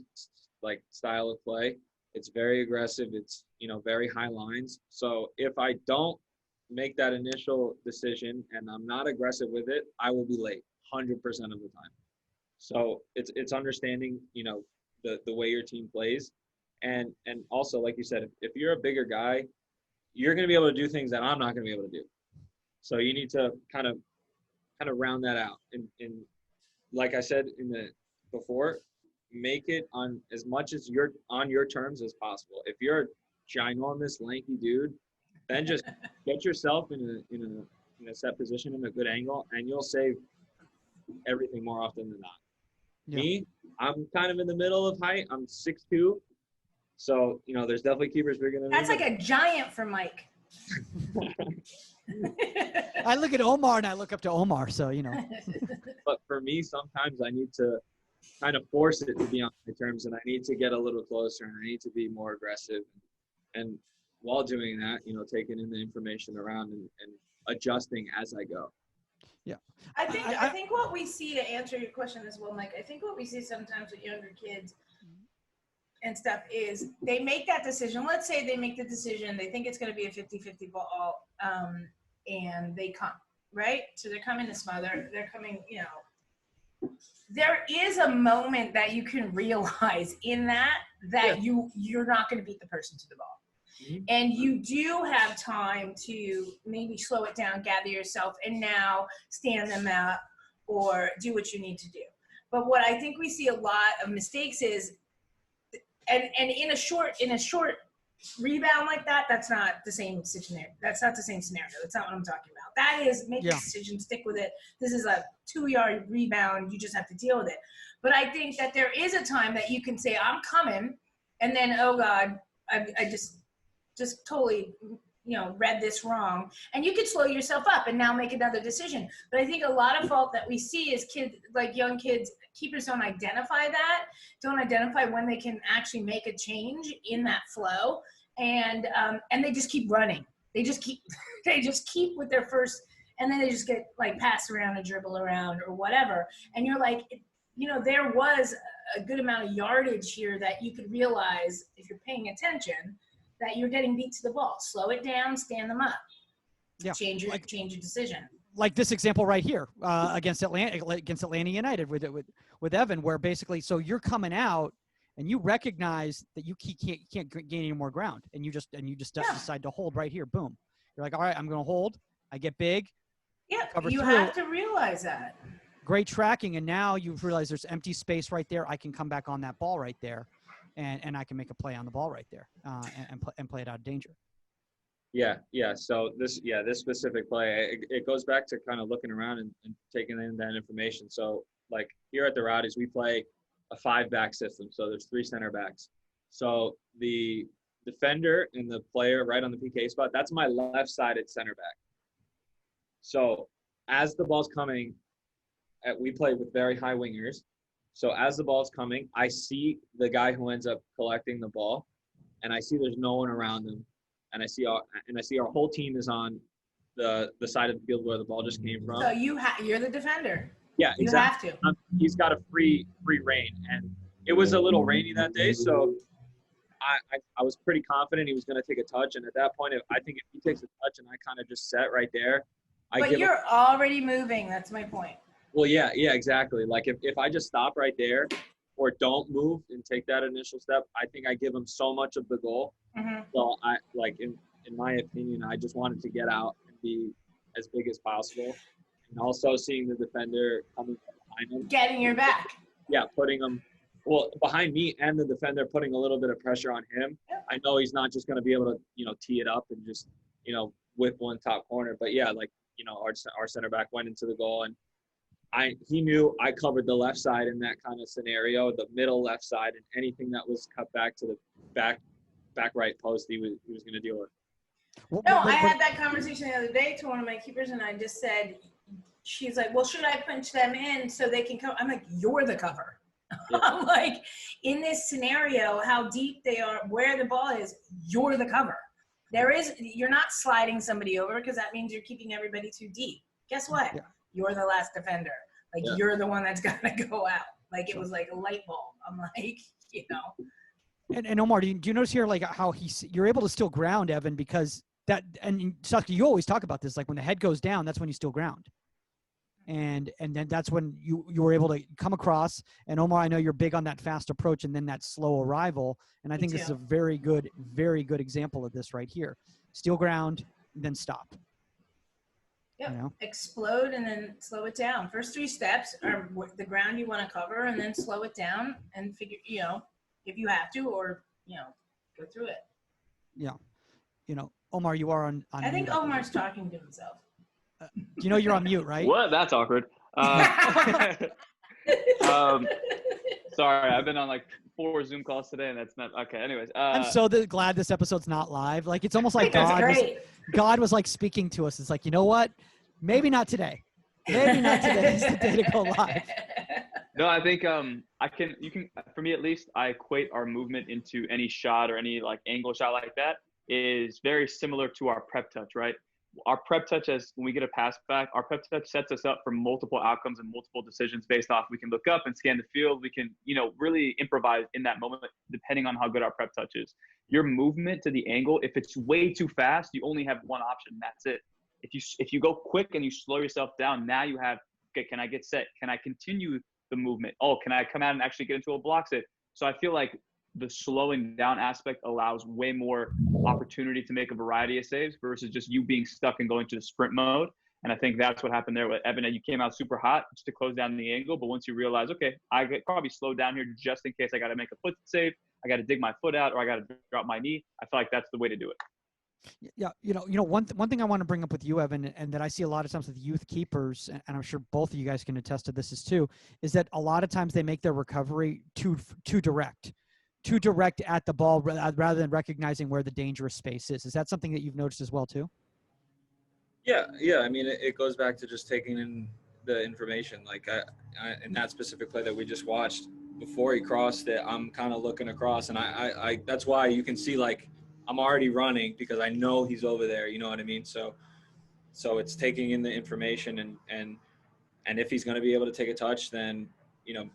like style of play. It's very aggressive. It's very high lines. So if I don't make that initial decision and I'm not aggressive with it, I will be late 100% of the time. So it's understanding the way your team plays, and also like you said, if you're a bigger guy, you're going to be able to do things that I'm not going to be able to do. So you need to kind of kind of round that out. And like I said before, make it on as much as you're on your terms as possible. If you're a ginormous, lanky dude, then just get yourself in a set position in a good angle, and you'll save everything more often than not. Yeah. Me, I'm kind of in the middle of height. I'm 6'2", so there's definitely keepers bigger than me. That's like a giant for Mike. I look at Omar and I look up to Omar, so But for me, sometimes I need to kind of force it to be on my terms, and I need to get a little closer, and I need to be more aggressive. And while doing that, taking in the information around and adjusting as I go. Yeah. I think what we see, to answer your question as well, Mike, I think what we see sometimes with younger kids and stuff is they make that decision. Let's say they make the decision, they think it's going to be a 50-50 ball, and they come, right? So they're coming to smother. They're coming, there is a moment that you can realize in that you're not going to beat the person to the ball. Mm-hmm. And you do have time to maybe slow it down, gather yourself, and now stand them up or do what you need to do. But what I think we see a lot of mistakes is, and in a short rebound like that, that's not the same scenario. That's not the same scenario. That's not what I'm talking about. That is make a decision, stick with it. This is a 2-yard rebound. You just have to deal with it. But I think that there is a time that you can say, I'm coming, and then, oh God, I just totally, read this wrong. And you could slow yourself up and now make another decision. But I think a lot of fault that we see is young kids, keepers don't identify when they can actually make a change in that flow. And they just keep running. They just keep with their first, and then they just get passed around and dribble around or whatever. And you're like, there was a good amount of yardage here that you could realize if you're paying attention that you're getting beat to the ball. Slow it down, stand them up. Yeah. Change your decision. Like this example right here against Atlanta United with Evan, where basically, so you're coming out and you recognize that you can't gain any more ground, and you just decide to hold right here. Boom. You're like, all right, I'm going to hold. I get big. Yeah, you have to realize that. Great tracking, and now you've realized there's empty space right there. I can come back on that ball right there. And I can make a play on the ball right there and play it out of danger. Yeah. So this specific play, it goes back to kind of looking around and taking in that information. So like here at the Rowdies, we play a 5-back system. So there's 3 center backs. So the defender and the player right on the PK spot, that's my left-sided center back. So as the ball's coming, we play with very high wingers. So as the ball's coming, I see the guy who ends up collecting the ball, and I see there's no one around him, and I see our whole team is on the side of the field where the ball just came from. So you're the defender. Yeah, exactly. You have to. He's got a free reign, and it was a little rainy that day, so I was pretty confident he was going to take a touch, and at that point, I think if he takes a touch and I kind of just set right there, but you're already moving. That's my point. Well, yeah, exactly. Like if I just stop right there or don't move and take that initial step, I think I give them so much of the goal. Mm-hmm. So in my opinion, I just wanted to get out and be as big as possible. And also seeing the defender coming behind him. Getting your back. Yeah, putting him behind me and the defender, putting a little bit of pressure on him. Yep. I know he's not just going to be able to, tee it up and just, whip one top corner. But yeah, our center back went into the goal, and he knew I covered the left side in that kind of scenario, the middle left side, and anything that was cut back to the back right post, he was going to deal with. No, I had that conversation the other day to one of my keepers, and I just said, she's like, well, should I punch them in so they can come? I'm like, you're the cover. Yeah. I'm like, in this scenario, how deep they are, where the ball is, you're the cover. You're not sliding somebody over because that means you're keeping everybody too deep. Guess what? Yeah. You're the last defender. You're the one that's got to go out. It was like a light bulb. I'm like, And Omar, do you notice here how you're able to still ground, Evan, because that, and Saskia, you always talk about this, when the head goes down, that's when you still ground. And then that's when you were able to come across. And Omar, I know you're big on that fast approach and then that slow arrival. And I think this is a very good example of this right here. Steal ground, then stop. Yep. You know? Explode and then slow it down. First 3 steps are the ground you want to cover, and then slow it down and figure, if you have to, or, go through it. Yeah. Omar, you are on I think mute. Omar's talking to himself. You know you're on mute, right? What? That's awkward. Sorry, I've been on like 4 Zoom calls today, and that's not okay. Anyways, I'm so glad this episode's not live. Like, it's almost like God was like speaking to us. It's like, you know what? Maybe not today. Maybe not today is the day to go live. No, I think you can for me at least, I equate our movement into any shot or any like angle shot like that is very similar to our prep touch, right? Our prep touch, as when we get a pass back, our prep touch sets us up for multiple outcomes and multiple decisions based off. We can look up and scan the field. We can, really improvise in that moment, depending on how good our prep touch is. Your movement to the angle, if it's way too fast, you only have one option. That's it. If you go quick and you slow yourself down, now you have, okay, can I get set? Can I continue the movement? Oh, can I come out and actually get into a block set? So I feel like the slowing down aspect allows way more opportunity to make a variety of saves versus just you being stuck and going to the sprint mode. And I think that's what happened there with Evan. You came out super hot just to close down the angle. But once you realize, okay, I get probably slowed down here just in case I got to make a foot save, I got to dig my foot out, or I got to drop my knee. I feel like that's the way to do it. Yeah, one thing I want to bring up with you, Evan, and that I see a lot of times with youth keepers, and I'm sure both of you guys can attest to this is too, is that a lot of times they make their recovery too direct at the ball rather than recognizing where the dangerous space is. Is that something that you've noticed as well too? Yeah. I mean, it goes back to just taking in the information. Like in that specific play that we just watched, before he crossed it, I'm kind of looking across, and I that's why you can see like I'm already running because I know he's over there. You know what I mean? So it's taking in the information and if he's going to be able to take a touch, then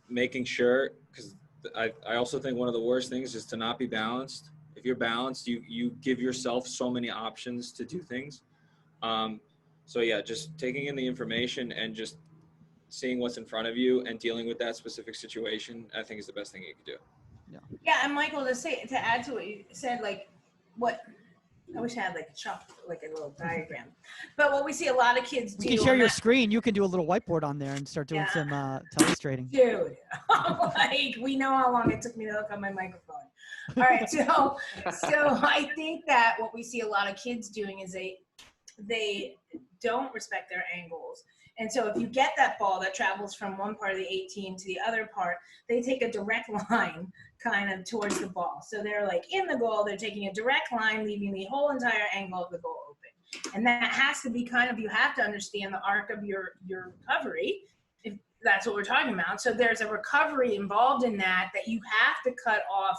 making sure, because I also think one of the worst things is to not be balanced. If you're balanced, you give yourself so many options to do things. So yeah, just taking in the information and just seeing what's in front of you and dealing with that specific situation, I think is the best thing you can do. Yeah, and Michael, to add to what you said, like I wish I had like a little diagram, but what we see a lot of kids do. You can share your screen. You can do a little whiteboard on there and start doing some illustrating. Dude, like we know how long it took me to hook on my microphone. All right, so I think that what we see a lot of kids doing is they don't respect their angles. And so if you get that ball that travels from one part of the 18 to the other part, they take a direct line kind of towards the ball. So they're like in the goal, they're taking a direct line, leaving the whole entire angle of the goal open. And that has to be you have to understand the arc of your recovery, if that's what we're talking about. So there's a recovery involved in that you have to cut off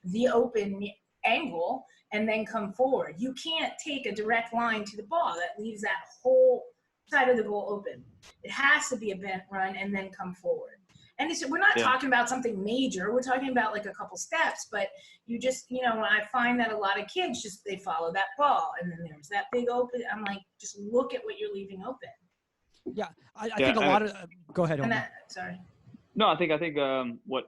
the open angle and then come forward. You can't take a direct line to the ball that leaves that whole side of the goal open. It has to be a bent run and then come forward. And we're not talking about something major. We're talking about like a couple steps, but you just, I find that a lot of kids they follow that ball and then there's that big open. I'm like, just look at what you're leaving open. Yeah. I think a lot of, go ahead. Sorry. No, I think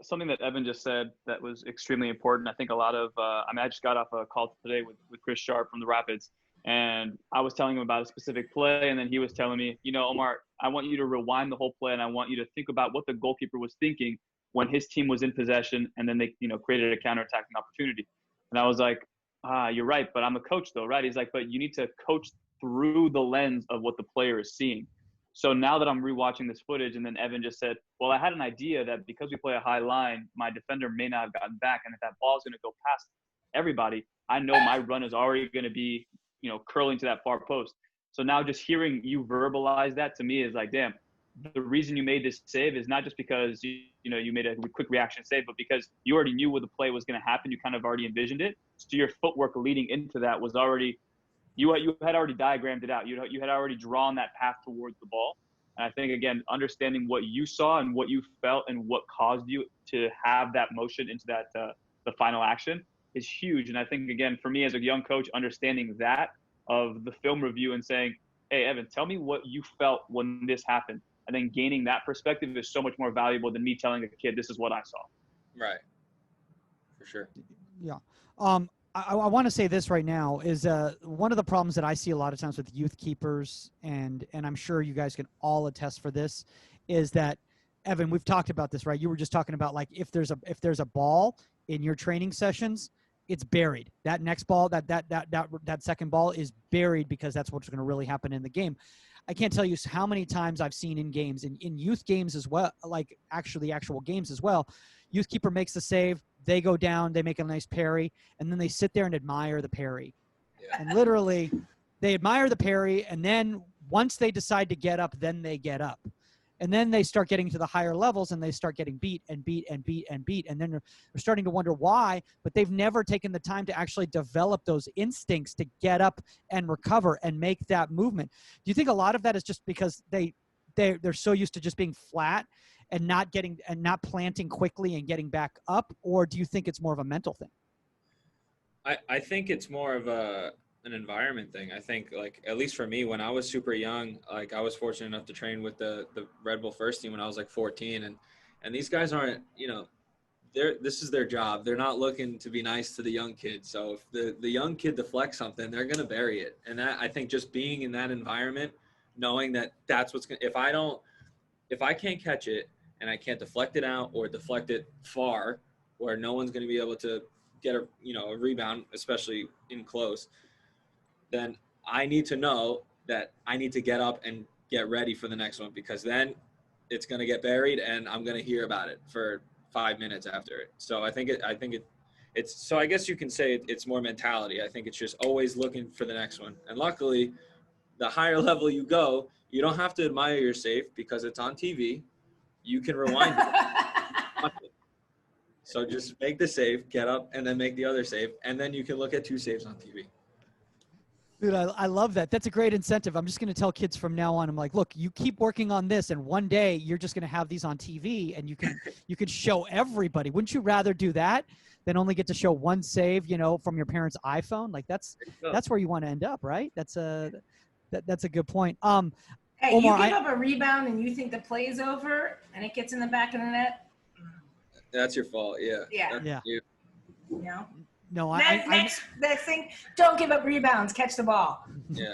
something that Evan just said that was extremely important. I think a lot of, I just got off a call today with Chris Sharp from the Rapids. And I was telling him about a specific play, and then he was telling me, Omar, I want you to rewind the whole play, and I want you to think about what the goalkeeper was thinking when his team was in possession, and then they, created a counterattacking opportunity. And I was like, you're right, but I'm a coach though, right? He's like, but you need to coach through the lens of what the player is seeing. So now that I'm rewatching this footage, and then Evan just said, well, I had an idea that because we play a high line, my defender may not have gotten back, and if that ball is going to go past everybody, I know my run is already going to be curling to that far post. So now just hearing you verbalize that to me is like, damn, the reason you made this save is not just because you made a quick reaction save, but because you already knew where the play was going to happen. You kind of already envisioned it. So your footwork leading into that was already, you had already diagrammed it out. You had already drawn that path towards the ball. And I think, again, understanding what you saw and what you felt and what caused you to have that motion into that the final action is huge. And I think, again, for me as a young coach, understanding that of the film review and saying, hey, Evan, tell me what you felt when this happened. And then gaining that perspective is so much more valuable than me telling a kid, this is what I saw. Right. For sure. Yeah. I want to say this right now is one of the problems that I see a lot of times with youth keepers, and I'm sure you guys can all attest for this, is that, Evan, we've talked about this, right? You were just talking about, like, if there's a ball in your training sessions, it's buried. That next ball, that second ball is buried because that's what's going to really happen in the game. I can't tell you how many times I've seen in games, in youth games as well, like actually actual games as well. Youth keeper makes the save, they go down, they make a nice parry, and then they sit there and admire the parry. Yeah. And literally, they admire the parry, and then once they decide to get up, then they get up. And then they start getting to the higher levels, and they start getting beat and beat and beat and beat. And then they're starting to wonder why, but they've never taken the time to actually develop those instincts to get up and recover and make that movement. Do you think a lot of that is just because they're so used to just being flat and not planting quickly and getting back up? Or do you think it's more of a mental thing? I think it's more of an environment thing. I think, like, at least for me, when I was super young, like, I was fortunate enough to train with the Red Bull first team when I was like 14, and these guys aren't, this is their job. They're not looking to be nice to the young kid. So if the young kid deflects something, they're gonna bury it. And that, I think, just being in that environment, knowing that that's what's gonna, if I can't catch it and I can't deflect it out or deflect it far, where no one's gonna be able to get a rebound, especially in close, then I need to know that I need to get up and get ready for the next one, because then it's going to get buried and I'm going to hear about it for 5 minutes after it. So I think it's, so I guess you can say it's more mentality. I think it's just always looking for the next one. And luckily, the higher level you go, you don't have to admire your save because it's on TV. You can rewind it. So just make the save, get up, and then make the other save, and then you can look at 2 saves on TV. Dude, I love that. That's a great incentive. I'm just going to tell kids from now on, I'm like, look, you keep working on this, and one day you're just going to have these on TV, and you can show everybody. Wouldn't you rather do that than only get to show one save, from your parents' iPhone? Like, that's where you want to end up, right? That's a good point. Hey, Omar, you give up a rebound and you think the play's over, and it gets in the back of the net. That's your fault. Yeah. Yeah. Yeah. You. No, Next thing, don't give up rebounds. Catch the ball. Yeah.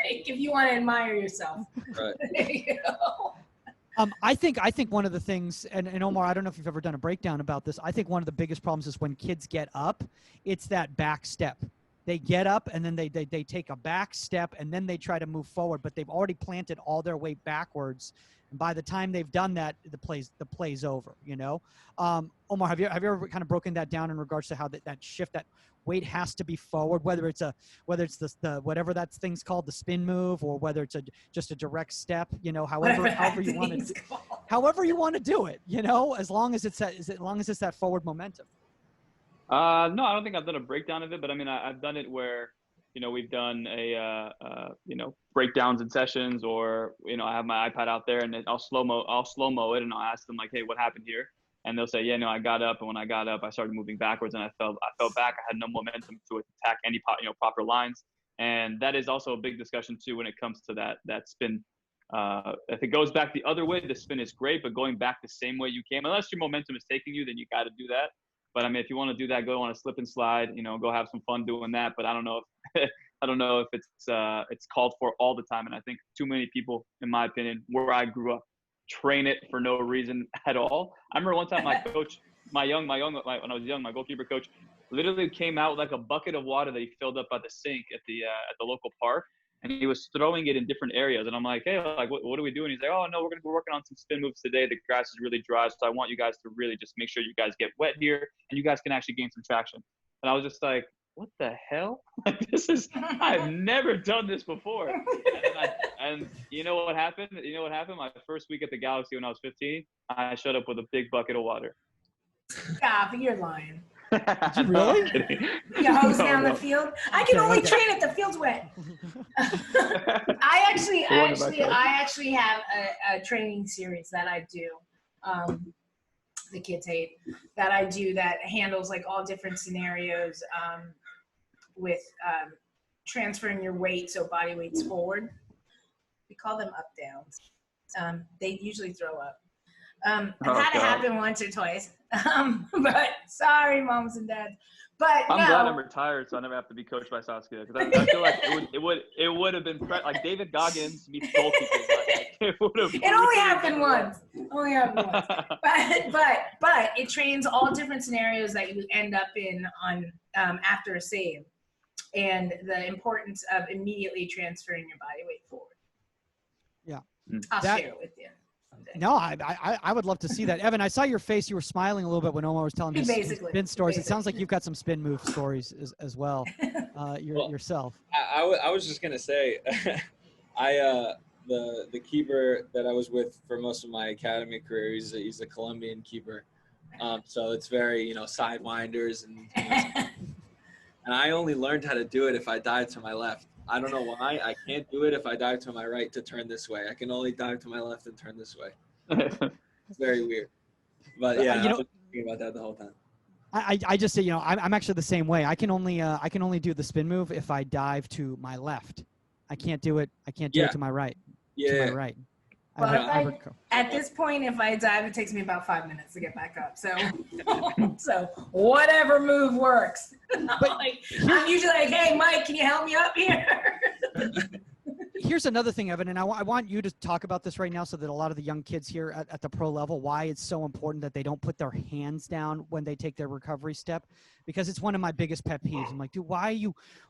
If you want to admire yourself. Right. There you go. I think one of the things, and Omar, I don't know if you've ever done a breakdown about this. I think one of the biggest problems is when kids get up, it's that back step. They get up and then they take a back step and then they try to move forward, but they've already planted all their weight backwards. And by the time they've done that, the play's over. Omar, have you ever kind of broken that down in regards to how that shift, that weight has to be forward, whether it's the whatever that thing's called, the spin move, or whether it's just a direct step, however you want to do it, as long as it's that forward momentum. No, I don't think I've done a breakdown of it, but I mean, I've done it where, we've done breakdowns in sessions, or, I have my iPad out there and I'll slow mo it, and I'll ask them, like, hey, what happened here? And they'll say, yeah, no, I got up. And when I got up, I started moving backwards and I fell back. I had no momentum to attack any, proper lines. And that is also a big discussion too, when it comes to that spin. If it goes back the other way, the spin is great, but going back the same way you came, unless your momentum is taking you, then you got to do that. But I mean, if you want to do that, go on a slip and slide, go have some fun doing that. But I don't know if it's called for all the time. And I think too many people, in my opinion, where I grew up, train it for no reason at all. I remember one time my coach, when I was young, my goalkeeper coach literally came out with like a bucket of water that he filled up at the sink at the local park, and he was throwing it in different areas. And I'm like, hey, like, what are we doing? He's like, oh no, we're gonna be working on some spin moves today. The grass is really dry, so I want you guys to really just make sure you guys get wet here and you guys can actually gain some traction. And I was just like, what the hell? I've never done this before. And you know what happened? My first week at the Galaxy when I was 15, I showed up with a big bucket of water. Stop, you're lying. Did you really? You hose down the field. I can only train if the field's wet. I actually have a training series that I do. The kids hate that I do that handles like all different scenarios with transferring your weight, so body weight's forward. We call them up downs. They usually throw up. I've had it happen once or twice. But sorry, moms and dads. But I'm glad I'm retired, so I never have to be coached by Saskia, because I feel like it would have been like David Goggins meets goalkeeping. It only happened once. Only happened once. But it trains all different scenarios that you end up in on after a save, and the importance of immediately transferring your body weight forward. Yeah, I'll share it with you. No, I would love to see that. Evan, I saw your face. You were smiling a little bit when Omar was telling his spin stories. It sounds like you've got some spin move stories as well, yourself. I was just going to say, the keeper that I was with for most of my academy career, he's a Colombian keeper. So it's very, sidewinders. And I only learned how to do it if I dive to my left. I don't know why. I can't do it if I dive to my right to turn this way. I can only dive to my left and turn this way. It's very weird. But yeah, I was thinking about that the whole time. I just say, I'm actually the same way. I can only do the spin move if I dive to my left. I can't do it. I can't do it to my right. Yeah. To my right. Well, at this point, if I dive, it takes me about 5 minutes to get back up. So, so whatever move works. I'm usually like, hey, Mike, can you help me up here? Here's another thing, Evan, and I want you to talk about this right now so that a lot of the young kids here at the pro level, why it's so important that they don't put their hands down when they take their recovery step, because it's one of my biggest pet peeves. I'm like, dude, why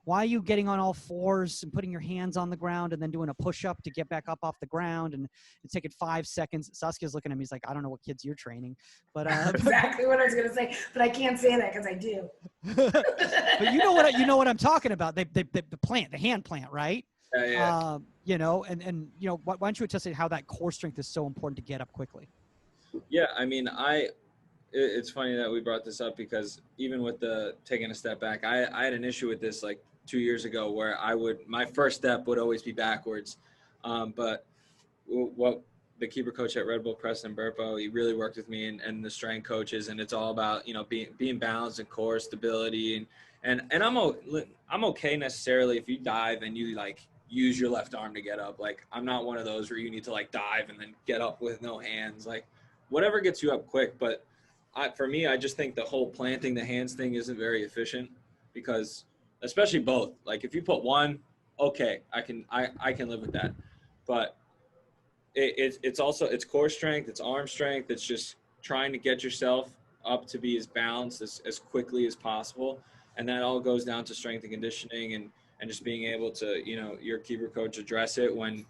are you getting on all fours and putting your hands on the ground and then doing a push-up to get back up off the ground, and it's taking 5 seconds. Saskia's looking at me. He's like, I don't know what kids you're training, but exactly what I was gonna say, but I can't say that because I do. But you know what I'm talking about. The hand plant, right? Yeah. Why don't you just say how that core strength is so important to get up quickly? Yeah, I mean, it's funny that we brought this up, because even with the taking a step back, I had an issue with this like 2 years ago where my first step would always be backwards. But what the keeper coach at Red Bull, Preston Burpo, he really worked with me and the strength coaches, and it's all about, being balanced and core stability. And I'm okay necessarily if you dive and you like use your left arm to get up. Like, I'm not one of those where you need to like dive and then get up with no hands. Like, whatever gets you up quick. But for me, I just think the whole planting the hands thing isn't very efficient, because especially both. Like, if you put one, okay, I can live with that. But it's also, it's core strength, it's arm strength. It's just trying to get yourself up to be as balanced as quickly as possible. And that all goes down to strength and conditioning and just being able to, your keeper coach address it when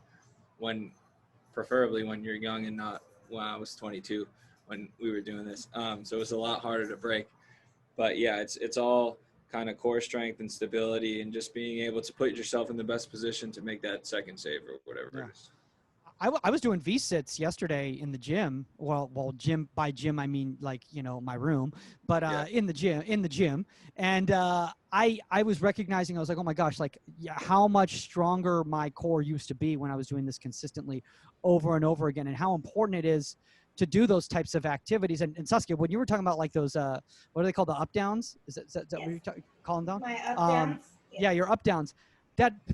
preferably when you're young and not when I was 22 when we were doing this. So it was a lot harder to break. But yeah, it's all kind of core strength and stability and just being able to put yourself in the best position to make that second save or whatever it is. I was doing V-sits yesterday in the gym. Well, by gym, I mean like, my room, but in the gym. And I was recognizing, I was like, oh my gosh, like how much stronger my core used to be when I was doing this consistently over and over again, and how important it is to do those types of activities. And Saskia, when you were talking about like those, what are they called? The up downs? Is that what you're calling them? My up downs? Yeah, your up downs.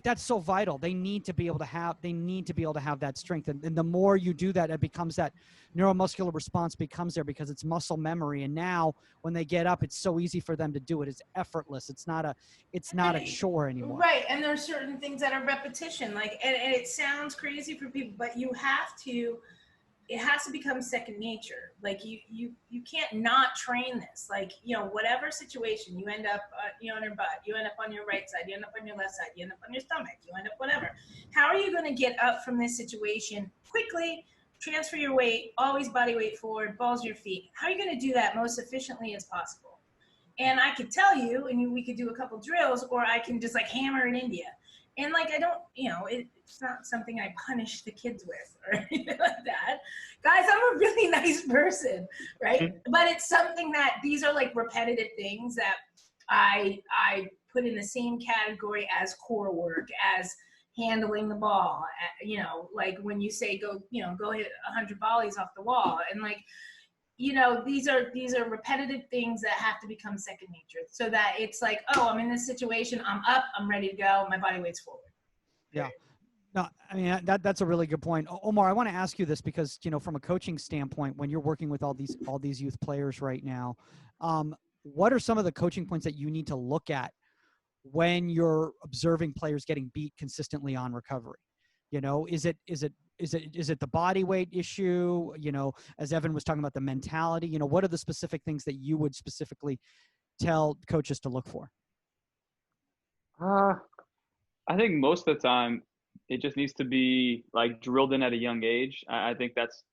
That's so vital. They need to be able to have that strength. And the more you do that, it becomes that neuromuscular response becomes there because it's muscle memory. And now when they get up, it's so easy for them to do it. It's effortless. It's not a chore anymore. Right. And there's certain things that are repetition, like, and it sounds crazy for people, but it has to become second nature. Like you can't not train this. Like, whatever situation you end up, on your butt, you end up on your right side, you end up on your left side, you end up on your stomach, you end up whatever. How are you going to get up from this situation quickly, transfer your weight, always body weight forward, balls to your feet? How are you going to do that most efficiently as possible? And I could tell you, and we could do a couple drills, or I can just like hammer it into you. And like, I don't, it's not something I punish the kids with or anything like that. Guys, I'm a really nice person, right? Mm-hmm. But it's something that these are like repetitive things that I put in the same category as core work, as handling the ball. Like when you say go hit 100 volleys off the wall, and like, these are repetitive things that have to become second nature, so that it's like, oh, I'm in this situation, I'm up, I'm ready to go, my body weight's forward. Yeah. No, I mean, that's a really good point. Omar, I want to ask you this because, from a coaching standpoint, when you're working with all these youth players right now, what are some of the coaching points that you need to look at when you're observing players getting beat consistently on recovery? Is it the body weight issue? As Evan was talking about the mentality, what are the specific things that you would specifically tell coaches to look for? I think most of the time it just needs to be like drilled in at a young age. I think that's,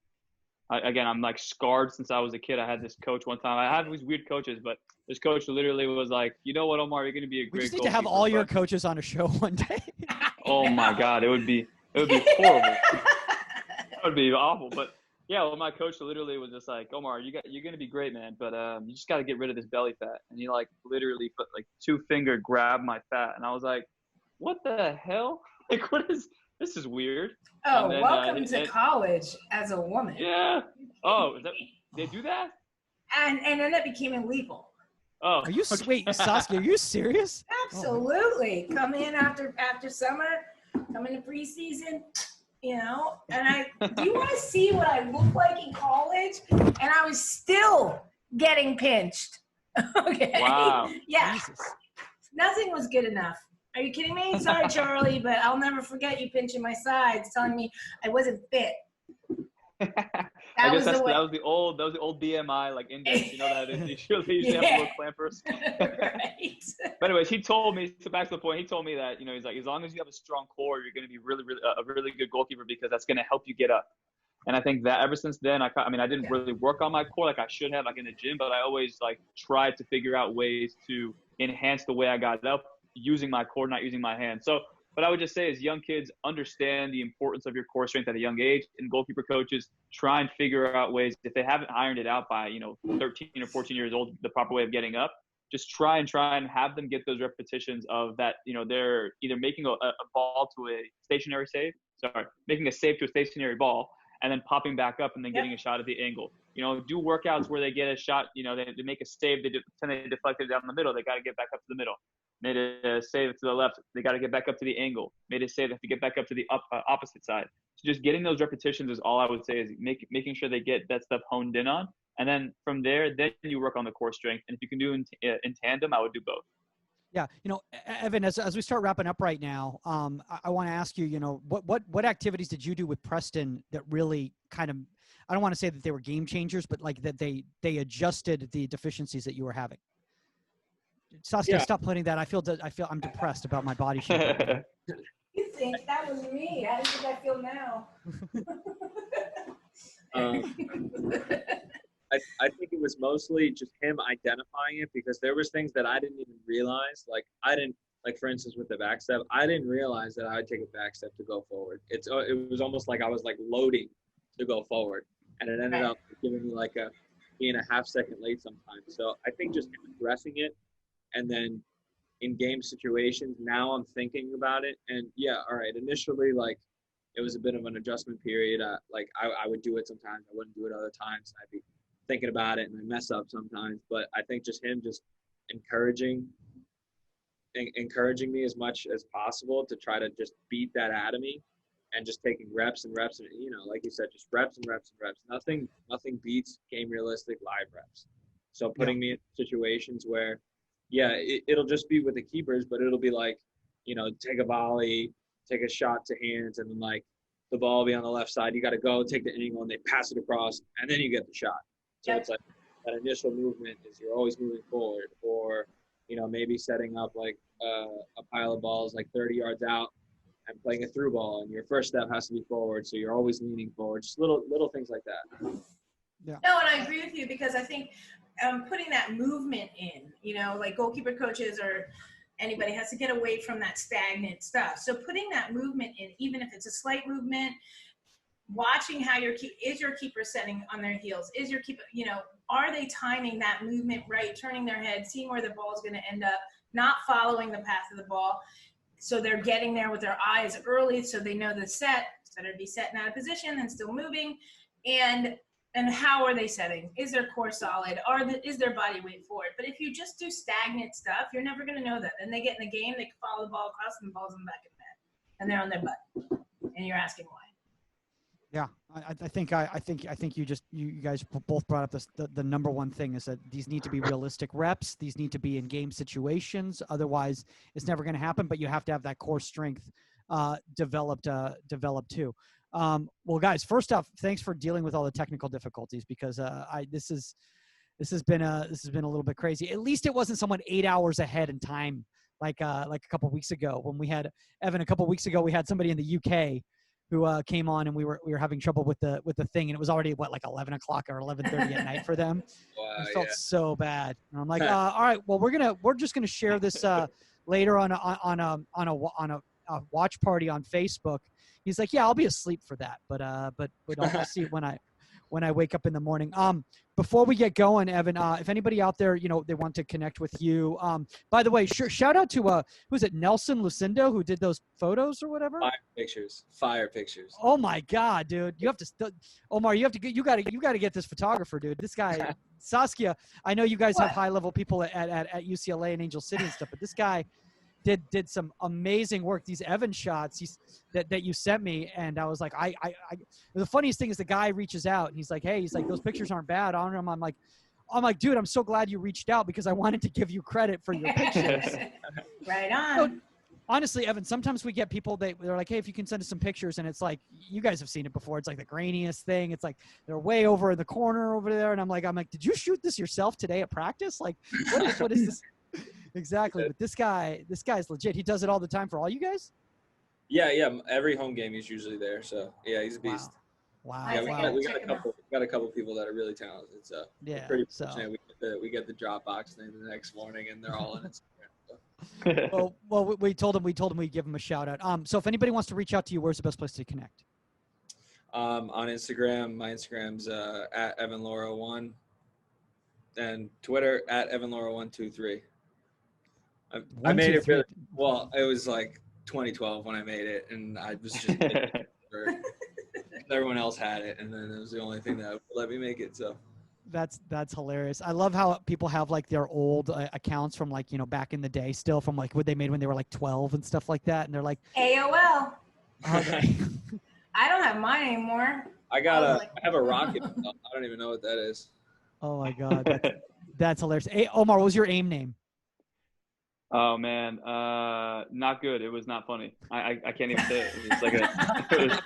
again, I'm like scarred since I was a kid. I had this coach one time. I have these weird coaches, but this coach literally was like, you know what, Omar, you're going to be a great We just need goalkeeper. to have all your coaches on a show one day. Oh my God, it would be horrible. That would be awful. But yeah, well, my coach literally was just like, Omar, you're going to be great, man, but you just got to get rid of this belly fat. And he like literally put like 2-finger grabbed my fat, and I was like, what the hell? Like, this is weird. Oh, then, welcome to college as a woman. Yeah. Oh, they do that? And then it became illegal. Oh. Are you wait, Saskia? Are you serious? Absolutely. Come in after summer, come into preseason, And do you want to see what I look like in college? And I was still getting pinched. Okay. Wow. Yeah. Jesus. Nothing was good enough. Are you kidding me? Sorry, Charlie, but I'll never forget you pinching my sides, telling me I wasn't fit. I guess that was the old BMI like index. You know that they usually have little clampers. Right. But anyways, he told me, so back to the point, he told me that, he's like, as long as you have a strong core, you're going to be really, really a really good goalkeeper because that's going to help you get up. And I think that ever since then, I didn't really work on my core like I should have, like in the gym, but I always like tried to figure out ways to enhance the way I got up using my core, not using my hands. So what I would just say is young kids understand the importance of your core strength at a young age, and goalkeeper coaches try and figure out ways, if they haven't ironed it out by, 13 or 14 years old, the proper way of getting up, just try and have them get those repetitions of that, they're either making a ball to a stationary save, making a save to a stationary ball, and then popping back up and then getting a shot at the angle. Do workouts where they get a shot, they make a save, they deflect it down the middle, they got to get back up to the middle. Made a save to the left, they got to get back up to the angle. Made a save, they have to get back up to the opposite side. So just getting those repetitions is all I would say, is making sure they get that stuff honed in on. And then from there, then you work on the core strength. And if you can do in tandem, I would do both. Yeah. Evan, as we start wrapping up right now, I want to ask you, what activities did you do with Preston that really kind of, I don't want to say that they were game changers, but like that they adjusted the deficiencies that you were having? Saskia, stop putting that. I feel I'm depressed about my body shape. You think that was me? How do you think I feel now? I think it was mostly just him identifying it, because there was things that I didn't even realize. Like for instance, with the back step, I didn't realize that I would take a back step to go forward. It was almost like I was like loading to go forward, and it ended up giving me like being a half second late sometimes. So I think just him addressing it. And then in game situations, now I'm thinking about it. And yeah, all right, initially, like, it was a bit of an adjustment period. I would do it sometimes. I wouldn't do it other times. I'd be thinking about it and I mess up sometimes. But I think just him just encouraging me as much as possible to try to just beat that out of me, and just taking reps and reps. And, like you said, just reps and reps and reps. Nothing beats game realistic live reps. So putting me in situations where, it'll just be with the keepers, but it'll be like, take a volley, take a shot to hands, and then like the ball will be on the left side. You got to go take the angle and they pass it across, and then you get the shot. So it's like that initial movement is you're always moving forward, or, maybe setting up like a pile of balls like 30 yards out and playing a through ball, and your first step has to be forward. So you're always leaning forward, just little things like that. Yeah. No, and I agree with you, because I think putting that movement in, like goalkeeper coaches or anybody has to get away from that stagnant stuff. So putting that movement in, even if it's a slight movement, watching how is your keeper setting on their heels? Is your keeper, are they timing that movement right, turning their head, seeing where the ball is going to end up, not following the path of the ball. So they're getting there with their eyes early, so they know the set, instead of be setting out of position and still moving. And how are they setting? Is their core solid? Is their body weight forward? But if you just do stagnant stuff, you're never going to know that. Then they get in the game, they can follow the ball across, and the ball's in the back of the net, and they're on their butt. and you're asking why. Yeah, I think you guys both brought up this, the number one thing is that these need to be realistic reps. These need to be in game situations. Otherwise, it's never going to happen. But you have to have that core strength developed too. Well, guys, first off, thanks for dealing with all the technical difficulties because this has been a little bit crazy. At least it wasn't someone 8 hours ahead in time, like a couple weeks ago when we had Evan. A couple weeks ago, we had somebody in the UK who came on, and we were having trouble with the thing, and it was already like 11 o'clock or 11:30 at night for them. Wow, I felt so bad, and I'm like, all right, well, we're just gonna share this later on a watch party on Facebook. He's like, yeah, I'll be asleep for that, but I'll see when I wake up in the morning. Before we get going, Evan, if anybody out there, they want to connect with you. By the way, shout out to who's it, Nelson Lucindo, who did those photos or whatever. Fire pictures. Oh my God, dude! You have to, Omar. You got to get this photographer, dude. This guy, Saskia. I know you guys have high level people at UCLA and Angel City and stuff, but this guy did some amazing work. These Evan shots that you sent me, and I was like, the funniest thing is the guy reaches out and he's like, hey, those pictures aren't bad on them. I'm like, dude, I'm so glad you reached out because I wanted to give you credit for your pictures. Right on. Honestly, Evan, sometimes we get people they're like, hey, if you can send us some pictures, and it's like, you guys have seen it before. It's like the grainiest thing. It's like they're way over in the corner over there, and I'm like, did you shoot this yourself today at practice? Like, what is this? Exactly. But this guy's legit. He does it all the time for all you guys? Yeah. Every home game he's usually there. So yeah, he's a beast. Wow. Yeah, we got a couple people that are really talented. So yeah, pretty fortunate. We get the Dropbox thing the next morning, and they're all in Instagram. So. well, we told him we'd give him a shout out. So if anybody wants to reach out to you, where's the best place to connect? On Instagram, my Instagram's at EvanLouro1, and Twitter at EvanLouro123. I made it really well. It was like 2012 when I made it, and I was just everyone else had it, and then it was the only thing that would let me make it. So that's hilarious. I love how people have like their old accounts from like back in the day, still from like what they made when they were like 12 and stuff like that, and they're like AOL. Okay. I don't have mine anymore. I have a rocket. I don't even know what that is. Oh my God, that's hilarious. Hey, Omar, what was your AIM name? Oh man, not good. It was not funny. I can't even say it. It was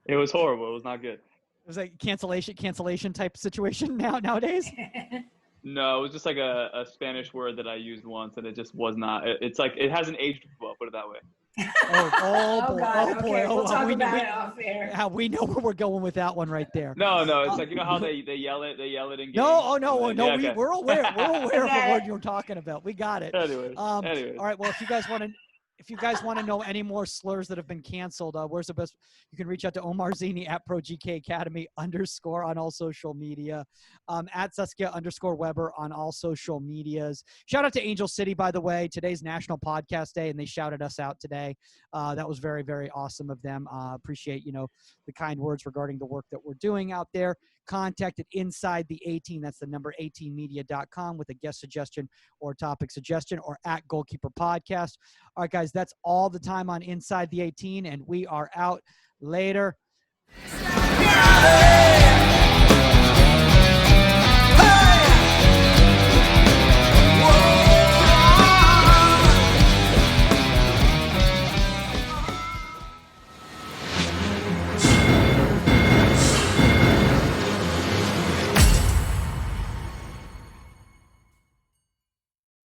it was horrible. It was not good. It was like cancellation type situation nowadays. No, it was just like a Spanish word that I used once, and it just was not. It's like it hasn't aged well. Put it that way. Oh God. boy. Okay, we'll talk about it off air. Yeah, we know where we're going with that one right there. No, it's like how they yell it in games. No, Yeah, okay. we're aware of the word you're talking about. We got it. Anyways. All right. Well, if you guys want to know any more slurs that have been canceled, where's the best? You can reach out to Omar Zini at ProGK Academy _ on all social media, at Saskia _ Weber on all social medias. Shout out to Angel City, by the way. Today's National Podcast Day, and they shouted us out today. That was very, very awesome of them. Appreciate the kind words regarding the work that we're doing out there. Contact at Inside the 18. That's the number 18media.com with a guest suggestion or topic suggestion, or at Goalkeeper Podcast. All right, guys, that's all the time on Inside the 18, and we are out later.